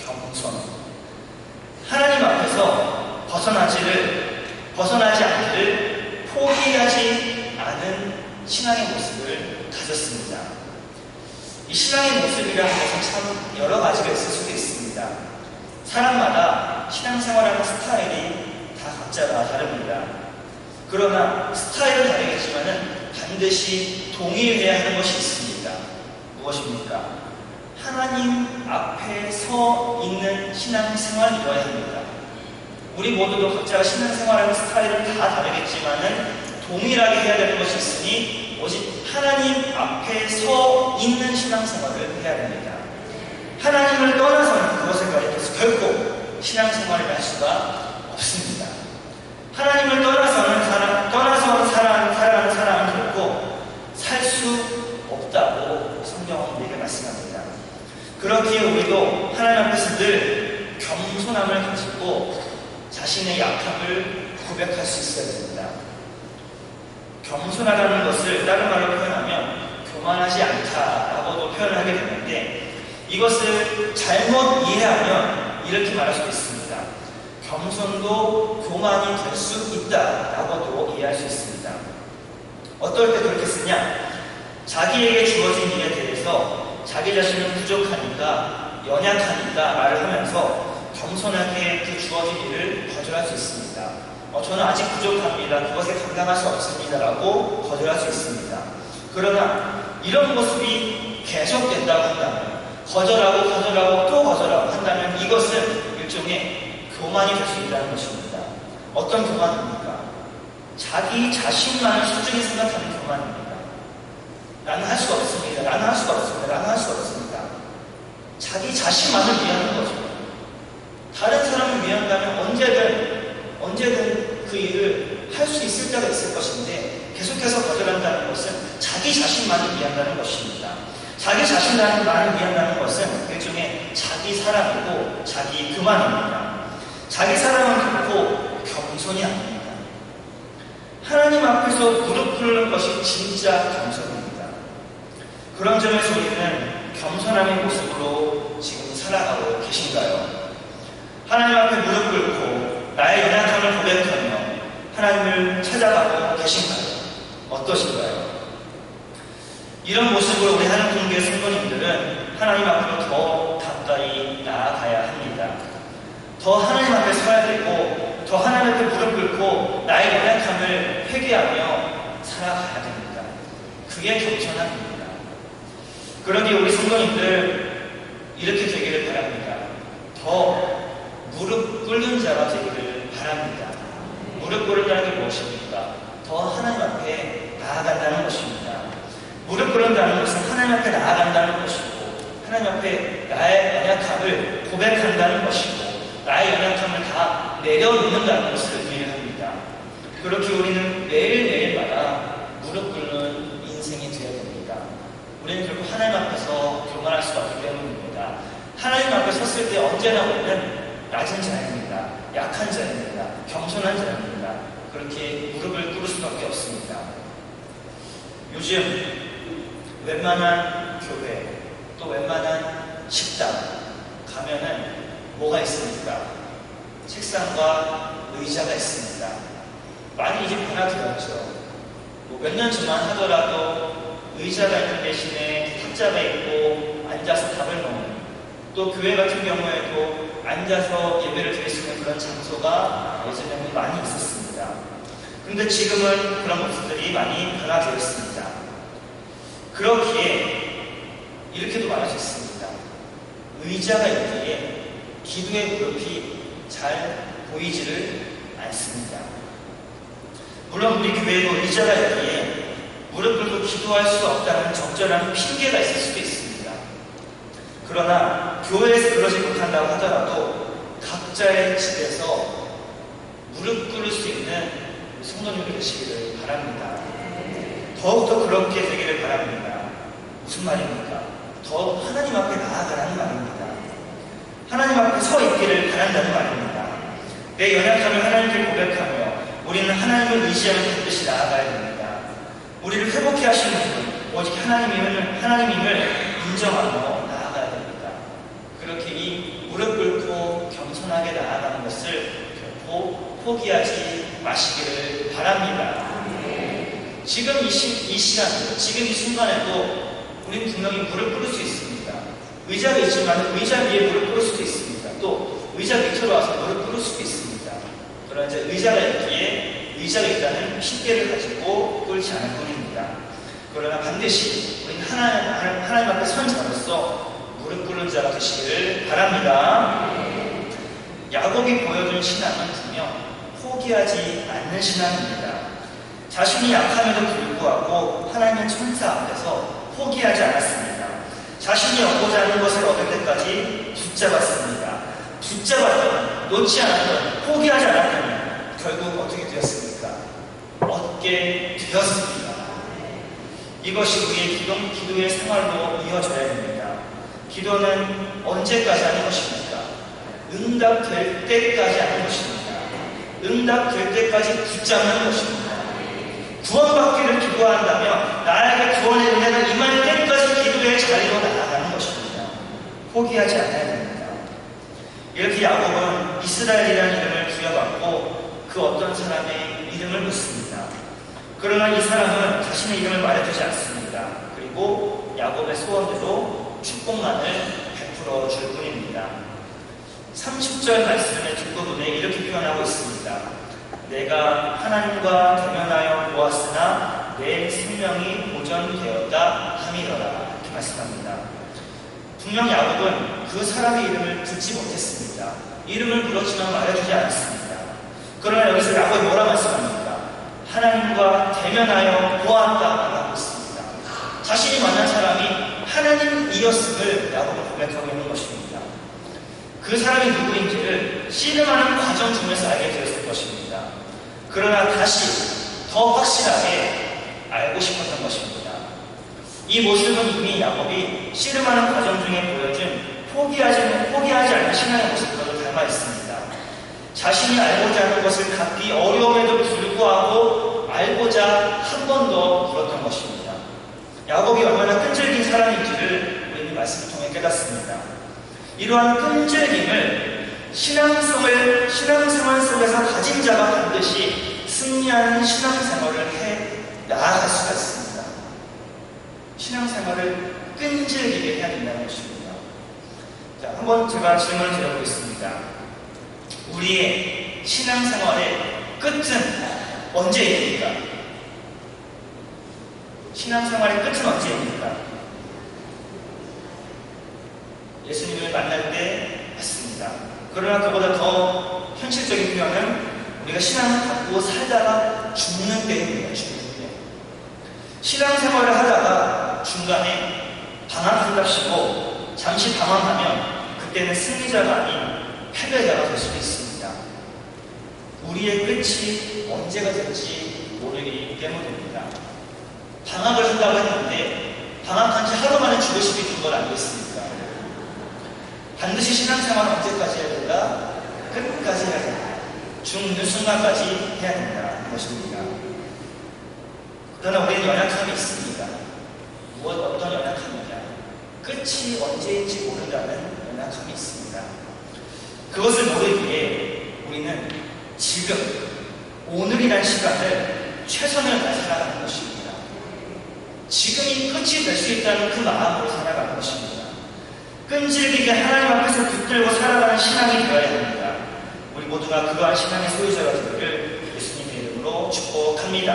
겸손. 하나님 앞에서 벗어나지 않기를 포기하지 않은 신앙의 모습을 가졌습니다. 이 신앙의 모습이라는 것은 참 여러 가지가 있을 수도 있습니다. 사람마다 신앙생활하는 스타일이 다 각자가 다릅니다. 그러나 스타일은 다르겠지만은 반드시 동일해야 하는 것이 있습니다. 무엇입니까? 하나님 앞에 서 있는 신앙생활이어야 합니다. 우리 모두도 각자 신앙생활하는 스타일은 다 다르겠지만은 동일하게 해야 되는 것이 있으니 오직 하나님 앞에 서 있는 신앙생활을 해야 됩니다. 하나님을 떠나서는 그것을 가리켜서 결코 신앙생활을 할 수가 없습니다. 하나님을 떠나서 살아가는 사람은 결코 살 수 없다고 성경은 우리에게 말씀합니다. 그렇기에 우리도 하나님 앞에서 늘 겸손함을 가지고 자신의 약함을 고백할 수 있어야 됩니다. 겸손하다는 것을 다른 말로 표현하면 교만하지 않다라고도 표현을 하게 되는데 이것을 잘못 이해하면 이렇게 말할 수 있습니다. 겸손도 교만이 될 수 있다라고도 이해할 수 있습니다. 어떨 때 그렇게 쓰냐? 자기에게 주어진 일에 대해서 자기 자신은 부족하니까 연약하니까 말을 하면서 겸손하게 그 주어진 일을 거절할 수 있습니다. 저는 아직 부족합니다. 그것에 감당할 수 없습니다라고 거절할 수 있습니다. 그러나 이런 모습이 계속된다고 한다면 거절하고 또 거절하고 한다면 이것은 일종의 교만이 될 수 있다는 것입니다. 어떤 교만입니까? 자기 자신만을 소중히 생각하는 교만입니다. 나는 할 수가 없습니다. 나는 할 수가 없습니다. 나는 할 수가 없습니다. 자기 자신만을 위하는 거죠. 다른 사람을 위한다면 언제든 그 일을 할 수 있을 때가 있을 것인데 계속해서 거절한다는 것은 자기 자신만을 위한다는 것입니다. 자기 자신만을 위한다는 것은 일종의 자기 사랑이고 자기 교만입니다. 자기 사랑은 결코 겸손이 아닙니다. 하나님 앞에서 무릎 꿇는 것이 진짜 겸손입니다. 그런 점에서 우리는 겸손함의 모습으로 지금 살아가고 계신가요? 하나님 앞에 무릎 꿇고 나의 연약함을 고백하며 하나님을 찾아가고 계신가요? 어떠신가요? 이런 모습으로 우리 하나님교회 성도님들은 하나님 앞으로 더 가까이 나아가야 합니다. 더 하나님 앞에 서야 되고 더 하나님 앞에 무릎 꿇고 나의 연약함을 회개하며 살아가야 됩니다. 그게 겸손함입니다. 그러기에 우리 성도님들 이렇게 되기를 바랍니다. 더 무릎 꿇는 자가 되기를 바랍니다. 무릎 꿇는다는 게 무엇입니까? 더 하나님 앞에 나아간다는 것입니다. 무릎 꿇는다는 것은 하나님 앞에 나아간다는 것이고 하나님 앞에 나의 연약함을 고백한다는 것이고 나의 연약함을 다 내려놓는다는 것을 의미합니다. 그렇게 우리는 매일매일마다 무릎 꿇는 인생이 되어야 됩니다. 우리는 결국 하나님 앞에서 교만할 수가 없기 때문입니다. 하나님 앞에 섰을 때 언제나 우리는 낮은 자입니다. 약한 자입니다. 겸손한 자입니다. 그렇게 무릎을 꿇을 수밖에 없습니다. 요즘 웬만한 교회, 또 웬만한 식당 가면은 뭐가 있습니까? 책상과 의자가 있습니다. 많이 이제 변화되었죠. 뭐 몇 년 전만 하더라도 의자가 있는 대신에 탁자가 있고 앉아서 밥을 먹는, 또 교회 같은 경우에도 앉아서 예배를 드릴 수 있는 그런 장소가 예전에는 많이 있었습니다. 그런데 지금은 그런 모습들이 많이 변화되었습니다. 그렇기에 이렇게도 말하셨습니다. 의자가 있기에 기도의 무릎이 잘 보이지를 않습니다. 물론 우리 교회도 의자가 있기에 무릎 꿇고 기도할 수 없다는 적절한 핑계가 있을 수도 있습니다. 그러나 교회에서 그러지 못한다고 하더라도 각자의 집에서 무릎 꿇을 수 있는 성도님들 되시기를 바랍니다. 더욱더 그렇게 되기를 바랍니다. 무슨 말입니까? 더 하나님 앞에 나아가라는 말입니다. 하나님 앞에 서 있기를 바란다는 말입니다. 내 연약함을 하나님께 고백하며 우리는 하나님을 의지하면서 반드시 나아가야 됩니다. 우리를 회복해 하시는 분은 오직 하나님임을 인정하며 나아가야 됩니다. 그렇게 이 무릎 꿇고 겸손하게 나아가는 것을 결코 포기하지 마시기를 바랍니다. 지금 이 시간, 지금 이 순간에도 우리는 분명히 무릎 꿇을 수 있습니다. 의자가 있지만 의자 위에 무릎 꿇을 수도 있습니다. 또 의자 밑으로 와서 무릎 꿇을 수도 있습니다. 그러나 이제 의자가 있기에 의자가 있다는 핑계를 가지고 꿇지 않을 뿐입니다. 그러나 반드시 우리는 하나님 앞에 선 자로서 무릎 꿇는 자가 되시기를 바랍니다. 야곱이 보여준 신앙은 분명 포기하지 않는 신앙입니다. 자신이 약함에도 불구하고 하나님의 천사 앞에서 포기하지 않았습니다. 자신이 얻고자 하는 것을 얻을 때까지 붙잡았습니다. 붙잡았더니, 놓지 않았더니, 포기하지 않았더니 결국 어떻게 되었습니까? 얻게 되었습니다. 이것이 우리의 기도의 생활로 이어져야 됩니다. 기도는 언제까지 하는 것입니까? 응답될 때까지 하는 것입니다. 응답될 때까지 붙잡는 것입니다. 구원받기를 기도한다면 나에게 구원의 은혜가 임할 때까지 기도의 자리로 나아가는 것입니다. 포기하지 않아야 됩니다. 이렇게 야곱은 이스라엘이라는 이름을 부여받고 그 어떤 사람의 이름을 묻습니다. 그러나 이 사람은 자신의 이름을 말해주지 않습니다. 그리고 야곱의 소원대로 축복만을 베풀어 줄 뿐입니다. 30절 말씀의 뒷부분에 이렇게 표현하고 있습니다. 내가 하나님과 대면하여 보았으나 내 생명이 보존되었다 함이로라. 이렇게 말씀합니다. 분명 야곱은 그 사람의 이름을 듣지 못했습니다. 이름을 물었지만 말해주지 않았습니다. 그러나 여기서 야곱이 뭐라 말씀합니까? 하나님과 대면하여 보았다라고 하고 있습니다. 자신이 만난 사람이 하나님이었음을 야곱은 고백하고 있는 것입니다. 그 사람이 누구인지를 씨름하는 과정 중에서 알게 되었을 것입니다. 그러나 다시 더 확실하게 알고 싶었던 것입니다. 이 모습은 이미 야곱이 씨름하는 과정 중에 보여준 포기하지 않는 신앙의 모습과도 닮아 있습니다. 자신이 알고자 하는 것을 갖기 어려움에도 불구하고 알고자 한 번 더 물었던 것입니다. 야곱이 얼마나 끈질긴 사람인지를 우리 말씀을 통해 깨닫습니다. 이러한 끈질김을 신앙생활 속에서 가진 자가 반드시 승리하는 신앙생활을 해 나아갈 수가 있습니다. 신앙생활을 끈질기게 해야 된다는 것입니다. 자, 한번 제가 질문을 드려보겠습니다. 우리의 신앙생활의 끝은 언제입니까? 신앙생활의 끝은 언제입니까? 예수님을 만날 때 맞습니다. 그러나 그보다 더 현실적인 표현은 우리가 신앙을 갖고 살다가 죽는 때입니다. 죽는 때. 신앙생활을 하다가 중간에 방황한답시고 잠시 방황하면 그때는 승리자가 아닌 패배자가 될 수도 있습니다. 우리의 끝이 언제가 될지 모르기 때문입니다. 방황을 한다고 했는데 방황한 지 하루 만에 죽으시게 된 걸 알고 있습니까? 반드시 신앙생활은 언제까지 해야 된다? 끝까지 해야 된다. 죽는 순간까지 해야 된다는 것입니다. 그러나 우리는 연약함이 있습니다. 어떤 연약함이냐? 끝이 언제인지 모른다는 연약함이 있습니다. 그것을 모르기에 우리는 지금 오늘이란 시간을 최선을 다해 살아가는 것입니다. 지금이 끝이 될 수 있다는 그 마음으로 살아가는 것입니다. 끈질기게 하나님 앞에서 붙들고 살아가는 신앙이 되어야 합니다. 우리 모두가 그러한 신앙의 소유자가 되기를 예수님의 이름으로 축복합니다.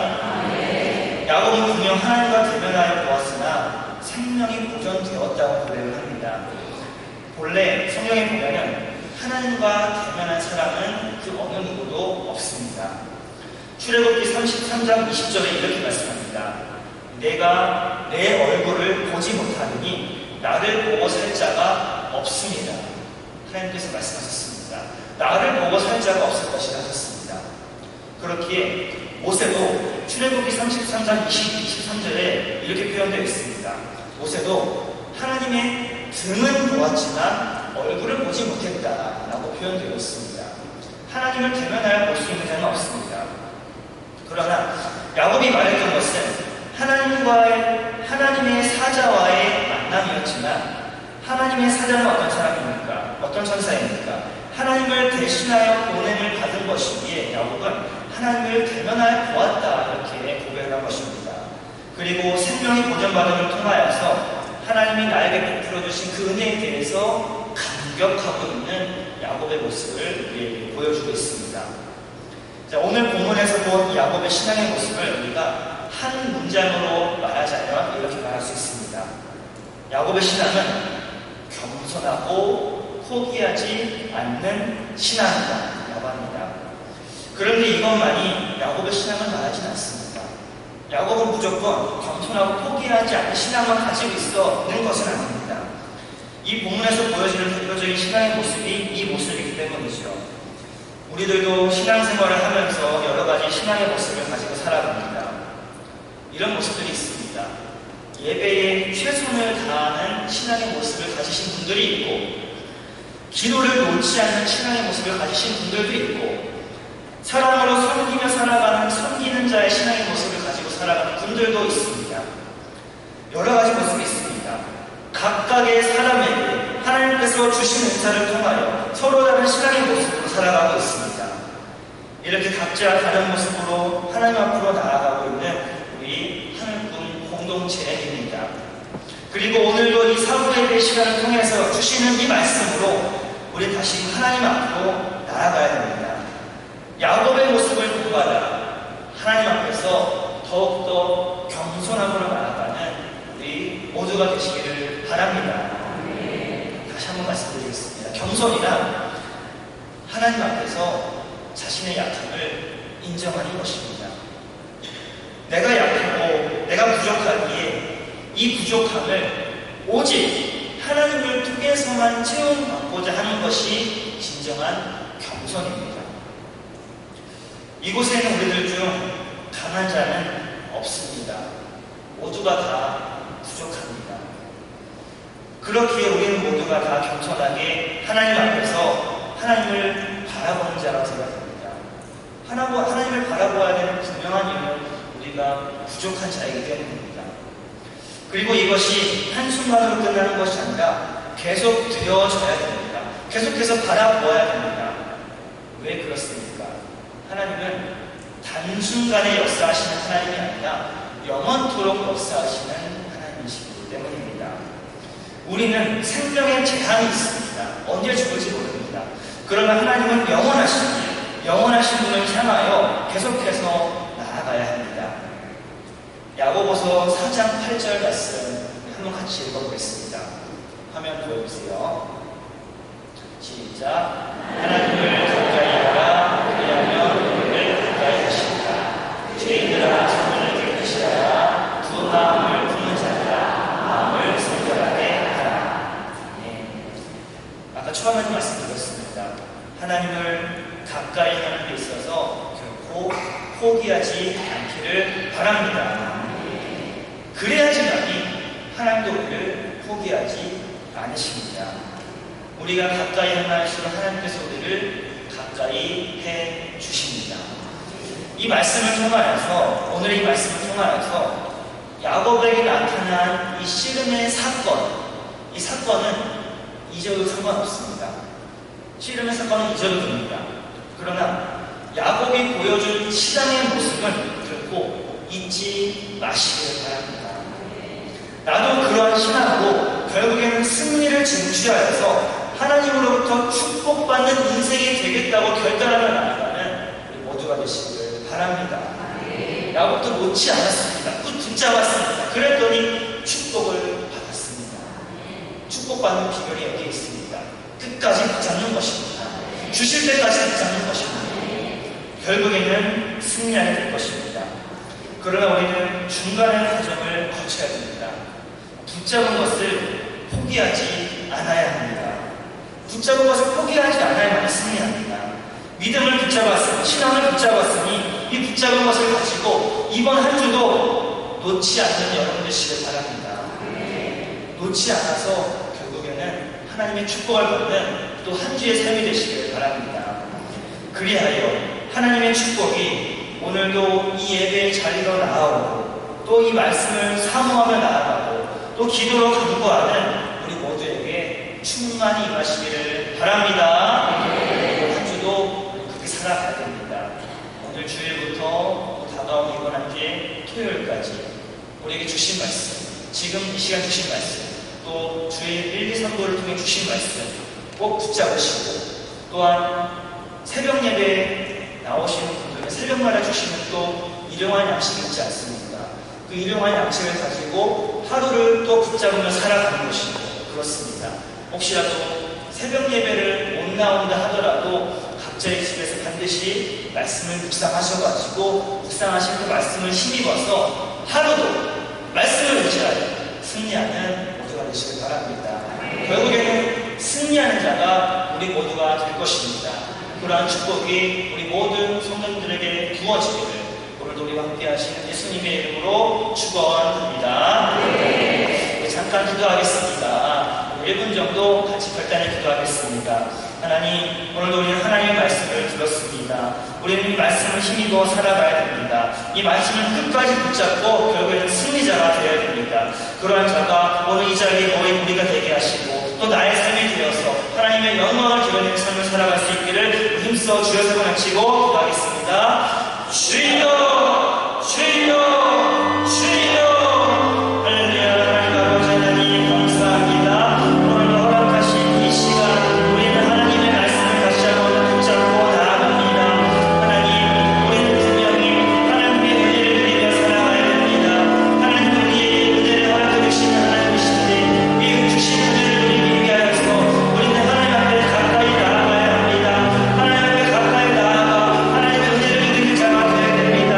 야곱은 분명 하나님과 대면하여 보았으나 생명이 보존되었다고 고백을 합니다. 본래 성경에 보면은 하나님과 대면한 사람은 그 어느 누구도 없습니다. 출애굽기 33장 20절에 이렇게 말씀합니다. 내가 내 얼굴을 보지 못하느니 나를 보고 살 자가 없습니다. 하나님께서 말씀하셨습니다. 나를 보고 살 자가 없을 것이라 하셨습니다. 그렇기에 모세도 출애굽기 33장 23절에 이렇게 표현되어 있습니다. 모세도 하나님의 등은 보았지만 얼굴을 보지 못했다라고 표현되어 있습니다. 하나님을 대면하여 볼 수 있는 자는 없습니다. 그러나 야곱이 말했던 것은 하나님의 사자와의 만남이었지만 하나님의 사자는 어떤 사람입니까? 어떤 천사입니까? 하나님을 대신하여 보냄을 받은 것이기에 야곱은 하나님을 대면하여 보았다 이렇게 고백한 것입니다. 그리고 생명이 보존받음을 통하여서 하나님이 나에게 베풀어 주신 그 은혜에 대해서 감격하고 있는 야곱의 모습을 우리에게 보여주고 있습니다. 자, 오늘 본문에서 본 야곱의 신앙의 모습을 우리가 한 문장으로 말하자면 이렇게 말할 수 있습니다. 야곱의 신앙은 겸손하고 포기하지 않는 신앙이라고 합니다. 그런데 이것만이 야곱의 신앙을 말하지는 않습니다. 야곱은 무조건 겸손하고 포기하지 않는 신앙을 가지고 있는 것은 아닙니다. 이 본문에서 보여지는 대표적인 신앙의 모습이 이 모습이기 때문이죠. 우리들도 신앙생활을 하면서 여러 가지 신앙의 모습을 가지고 살아갑니다. 이런 모습들이 있습니다. 예배에 최선을 다하는 신앙의 모습을 가지신 분들이 있고, 기도를 놓지 않는 신앙의 모습을 가지신 분들도 있고, 사랑으로 섬기며 살아가는 섬기는 자의 신앙의 모습을 가지고 살아가는 분들도 있습니다. 여러 가지 모습이 있습니다. 각각의 사람에게 하나님께서 주신 은사를 통하여 서로 다른 신앙의 모습으로 살아가고 있습니다. 이렇게 각자 다른 모습으로 하나님 앞으로 나아가고 있는 우리 하늘꾼 공동체입니다. 그리고 오늘도 이 사부 예배 시간을 통해서 주시는 이 말씀으로 우리 다시 하나님 앞으로 나아가야 됩니다. 야곱의 모습을 본받아 하나님 앞에서 더욱더 겸손함으로 나아가는 우리 모두가 되시기를 바랍니다. 다시 한번 말씀드리겠습니다. 겸손이란 하나님 앞에서 자신의 약함을 인정하는 것입니다. 내가 약하고 내가 부족하기에 이 부족함을 오직 하나님을 통해서만 채움받고자 하는 것이 진정한 겸손입니다. 이곳에는 우리들 중 강한 자는 없습니다. 모두가 다 부족합니다. 그렇기에 우리는 모두가 다 겸손하게 하나님 앞에서 하나님을 바라보는 자라고 생각합니다. 하나님을 바라보아야 되는 분명한 이유는 우리가 부족한 자이기 때문입니다. 그리고 이것이 한순간으로 끝나는 것이 아니라 계속 되어져야 됩니다. 계속해서 바라보아야 됩니다. 왜 그렇습니까? 하나님은 단순간에 역사하시는 하나님이 아니라 영원토록 역사하시는 하나님이시기 때문입니다. 우리는 생명의 제한이 있습니다. 언제 죽을지 모릅니다. 그러나 하나님은 영원하신 분을 향하여 계속해서 나아가야 합니다. 야고보서 4장 8절 말씀 한번 같이 읽어보겠습니다. 화면 보여주세요. 시작. 하나님을 가까이 하라. 왜냐하면 우리를 가까이 하시리라. 죄인들아 성문을 깨끗이하라. 두 마음을 품는 자들아 마음을 성결하게 하라. 아까 처음에 말씀드렸습니다. 하나님을 가까이 하는 데 있어서 결코 포기하지 않기를 바랍니다. 그래야지만이 하나님도 우리를 포기하지 않으십니다. 우리가 가까이 하나일수록 하나님께서 우리를 가까이 해 주십니다. 이 말씀을 통하여서 오늘의 이 말씀을 통하여서 야곱에게 나타난 이 씨름의 사건, 이 사건은 잊어도 상관없습니다. 씨름의 사건은 잊어도 됩니다. 그러나 야곱이 보여준 신앙의 모습은 결코 잊지 마시길 바랍니다. 나도 그러한 신앙으로 결국에는 승리를 쟁취하여서 하나님으로부터 축복받는 인생이 되겠다고 결단하며 나아가는 우리 모두가 되시길 바랍니다. 야곱도 놓지 않았습니다. 꾹 붙잡았습니다. 그랬더니 축복을 받았습니다. 축복받는 비결이 여기에 있습니다. 끝까지 붙잡는 것입니다. 주실 때까지 붙잡는 것입니다. 결국에는 승리하게 될 것입니다. 그러나 우리는 중간의 과정을 거쳐야 됩니다. 붙잡은 것을 포기하지 않아야 합니다. 붙잡은 것을 포기하지 않아야만 승리합니다. 믿음을 붙잡았으니, 신앙을 붙잡았으니 이 붙잡은 것을 가지고 이번 한 주도 놓지 않는 여러분 되시길 바랍니다. 놓지 않아서 결국에는 하나님의 축복을 받는 또 한 주의 삶이 되시길 바랍니다. 그리하여 하나님의 축복이 오늘도 이 예배의 자리로 나아오고 또 이 말씀을 사모하며 나아가고 또 기도로 간구하는 우리 모두에게 충만히 임하시기를 바랍니다. 한 주도 그렇게 살아가야 됩니다. 오늘 주일부터 다가온 이번 한 주의 토요일까지 우리에게 주신 말씀, 지금 이 시간 주신 말씀, 또 주일 1, 2, 3부를 통해 주신 말씀 꼭 붙잡으시고 또한 새벽 예배에 나오시는 분들은 새벽마다 주시는 또 일용할 양식이 있지 않습니까? 그 일용할 양식을 가지고 하루를 또 붙잡으며 살아가는 것이고 그렇습니다. 혹시라도 새벽 예배를 못 나온다 하더라도 각자의 집에서 반드시 말씀을 묵상하셔가지고 묵상하신 그 말씀을 힘입어서 하루도 말씀을 의지하여 승리하는 모두가 되시길 바랍니다. 결국에는 승리하는 자가 우리 모두가 될 것입니다. 그러한 축복이 우리 모든 성도님들에게 부어지기를 오늘도 우리와 함께 하시는 예수님의 이름으로 축원합니다. 잠깐 기도하겠습니다. 1분 정도 같이 결단을 기도하겠습니다. 하나님, 오늘도 우리는 하나님의 말씀을 들었습니다. 우리는 이 말씀을 힘입어 살아가야 됩니다. 이 말씀을 끝까지 붙잡고 결국에는 승리자가 되어야 됩니다. 그러한 자가 오늘 이 자리에 모인 우리가 되게 하시고 또 나의 삶이 되어서 하나님의 영광을 드러내는 삶을 살아갈 수 있기를 힘써 주여 세번 외치고 기도하겠습니다. 주여! 주여! 주여! 할렐루야. 하나님 아버지 하나님 감사합니다. 오늘 허락하신 이 시간 우리는 하나님의 말씀을 다시 한번 붙잡고 나아갑니다. 하나님, 우리는 분명히 하나님의 은혜를 누리며 살아가야 됩니다. 하나님 우리에게 은혜를 허락해 주시는 하나님이신데 이 주신 은혜를 누리기 위하여서 우리는 하나님 앞에 가까이 나아가야 합니다. 하나님 앞에 가까이 나아가 하나님의 은혜를 누리는 자가 되어야 됩니다.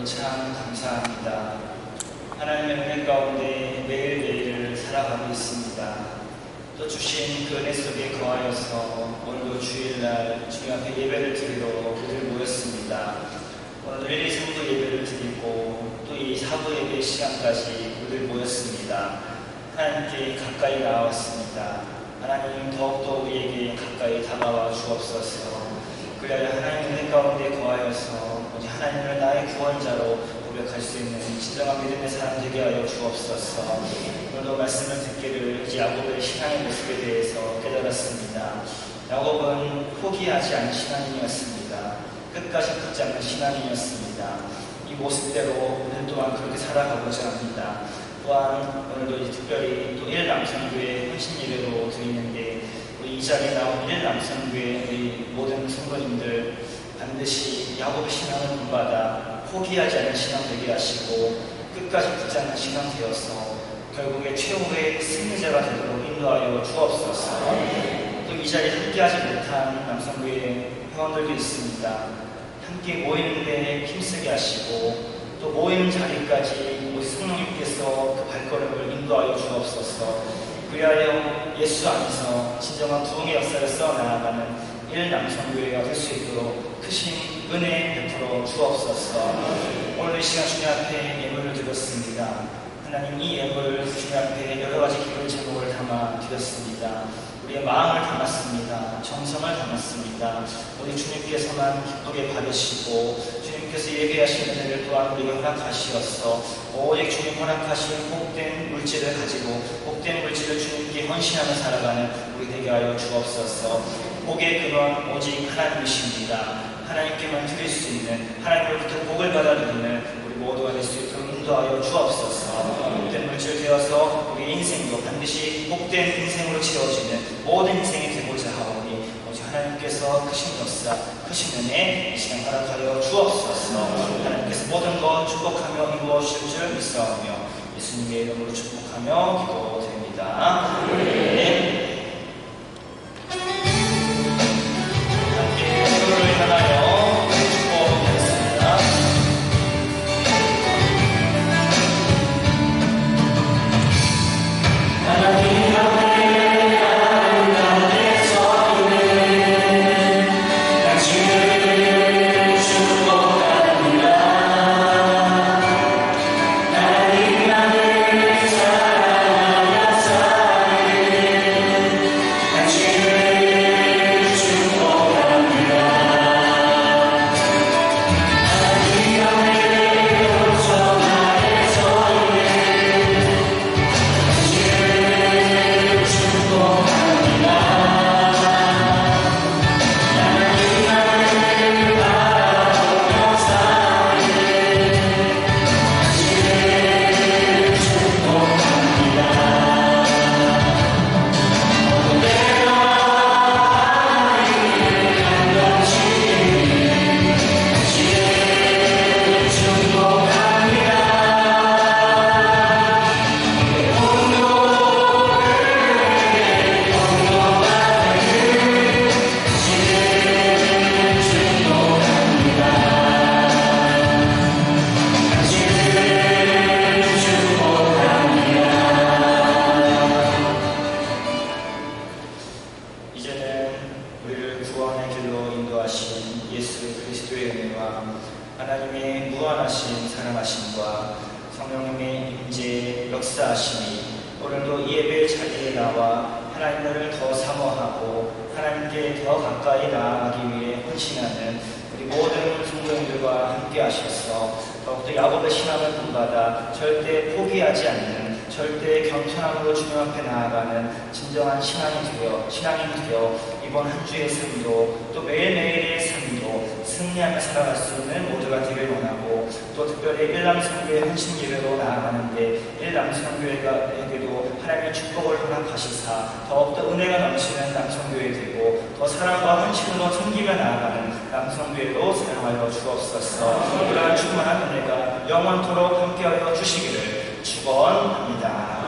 참 감사합니다. 하나님의 은혜 가운데 매일매일 살아가고 있습니다. 또 주신 그 은혜 속에 거하여서 오늘도 주일날 주님 앞에 예배를 드리러 우리를 모였습니다. 오늘도 1, 2, 3부 예배를 드리고 또 이 4부 예배 시간까지 우리를 모였습니다. 하나님께 가까이 나왔습니다. 하나님 더욱더 우리에게 가까이 다가와 주옵소서. 그래야 하나님의 은혜 가운데 거하여서 오직 하나님을 나의 구원자로 고백할 수 있는 진정한 믿음의 사람 되게 하여 주옵소서. 오늘도 말씀을 듣기를 이제 야곱의 신앙의 모습에 대해서 깨달았습니다. 야곱은 포기하지 않은 신앙인이었습니다. 끝까지 붙잡는 신앙인이었습니다. 이 모습대로 오늘 또한 그렇게 살아가고자 합니다. 또한 오늘도 특별히 또 1남성교회 헌신 예배로 드리는데 우리 이 자리에 나온 1남성교회 우리 모든 성도님들 반드시 야곱의 신앙을 본받아 포기하지 않는 신앙 되게 하시고 끝까지 붙잡는 신앙 되어서 결국에 최후의 승리자가 되도록 인도하여 주옵소서. 또 이 자리에 함께하지 못한 남성교회 회원들도 있습니다. 함께 모이는데 힘쓰게 하시고 또 모이는 자리까지 우리 성령님께서 그 발걸음을 인도하여 주옵소서. 그리하여 예수 안에서 진정한 부흥의 역사를 써나가는 1남성교회가 될 수 있도록 크신 은혜 베풀어 주옵소서. 오늘 이 시간 주님 앞에 예물을 드렸습니다. 하나님 이 예물을 주님 앞에 여러 가지 기도의 제목을 담아 드렸습니다. 우리의 마음을 담았습니다. 정성을 담았습니다. 우리 주님께서만 기쁘게 받으시고 주님께서 예배하신 은혜를 또한 우리에게 허락하시었어 오직 주님 허락하신 복된 물질을 가지고 복된 물질을 주님께 헌신하며 살아가는 우리 되게 하여 주옵소서. 복의 근원 오직 하나님이십니다. 하나님께만 드릴 수 있는 하나님으로부터 복을 받아 누리는 우리 모두가 될 수 있도록 인도하여 주옵소서. 복된 물질 되어서 우리 인생도 반드시 복된 인생으로 채워지는 모든 인생이 되고자 하오니 오직 하나님께서 크신 역사 크신 은혜 이 시간 허락하여 주옵소서. 하나님께서 모든 것 축복하며 이루어 주실 줄 믿사오며 예수님의 이름으로 축복하며 기도드립니다. 아멘. 이번 한 주의 삶도 또 매일매일의 삶도 승리하며 살아갈 수 있는 모두가 되길 원하고 또 특별히 1남성교회 헌신 예배로 나아가는데 1남성교회에게도 하나님의 축복을 허락하시사 더욱더 은혜가 넘치는 남성교회 되고 더 사랑과 헌신으로 섬기며 나아가는 남성교회로 사용하여 주옵소서. 그러한 충만한 은혜가 영원토록 함께하여 주시기를 축원합니다.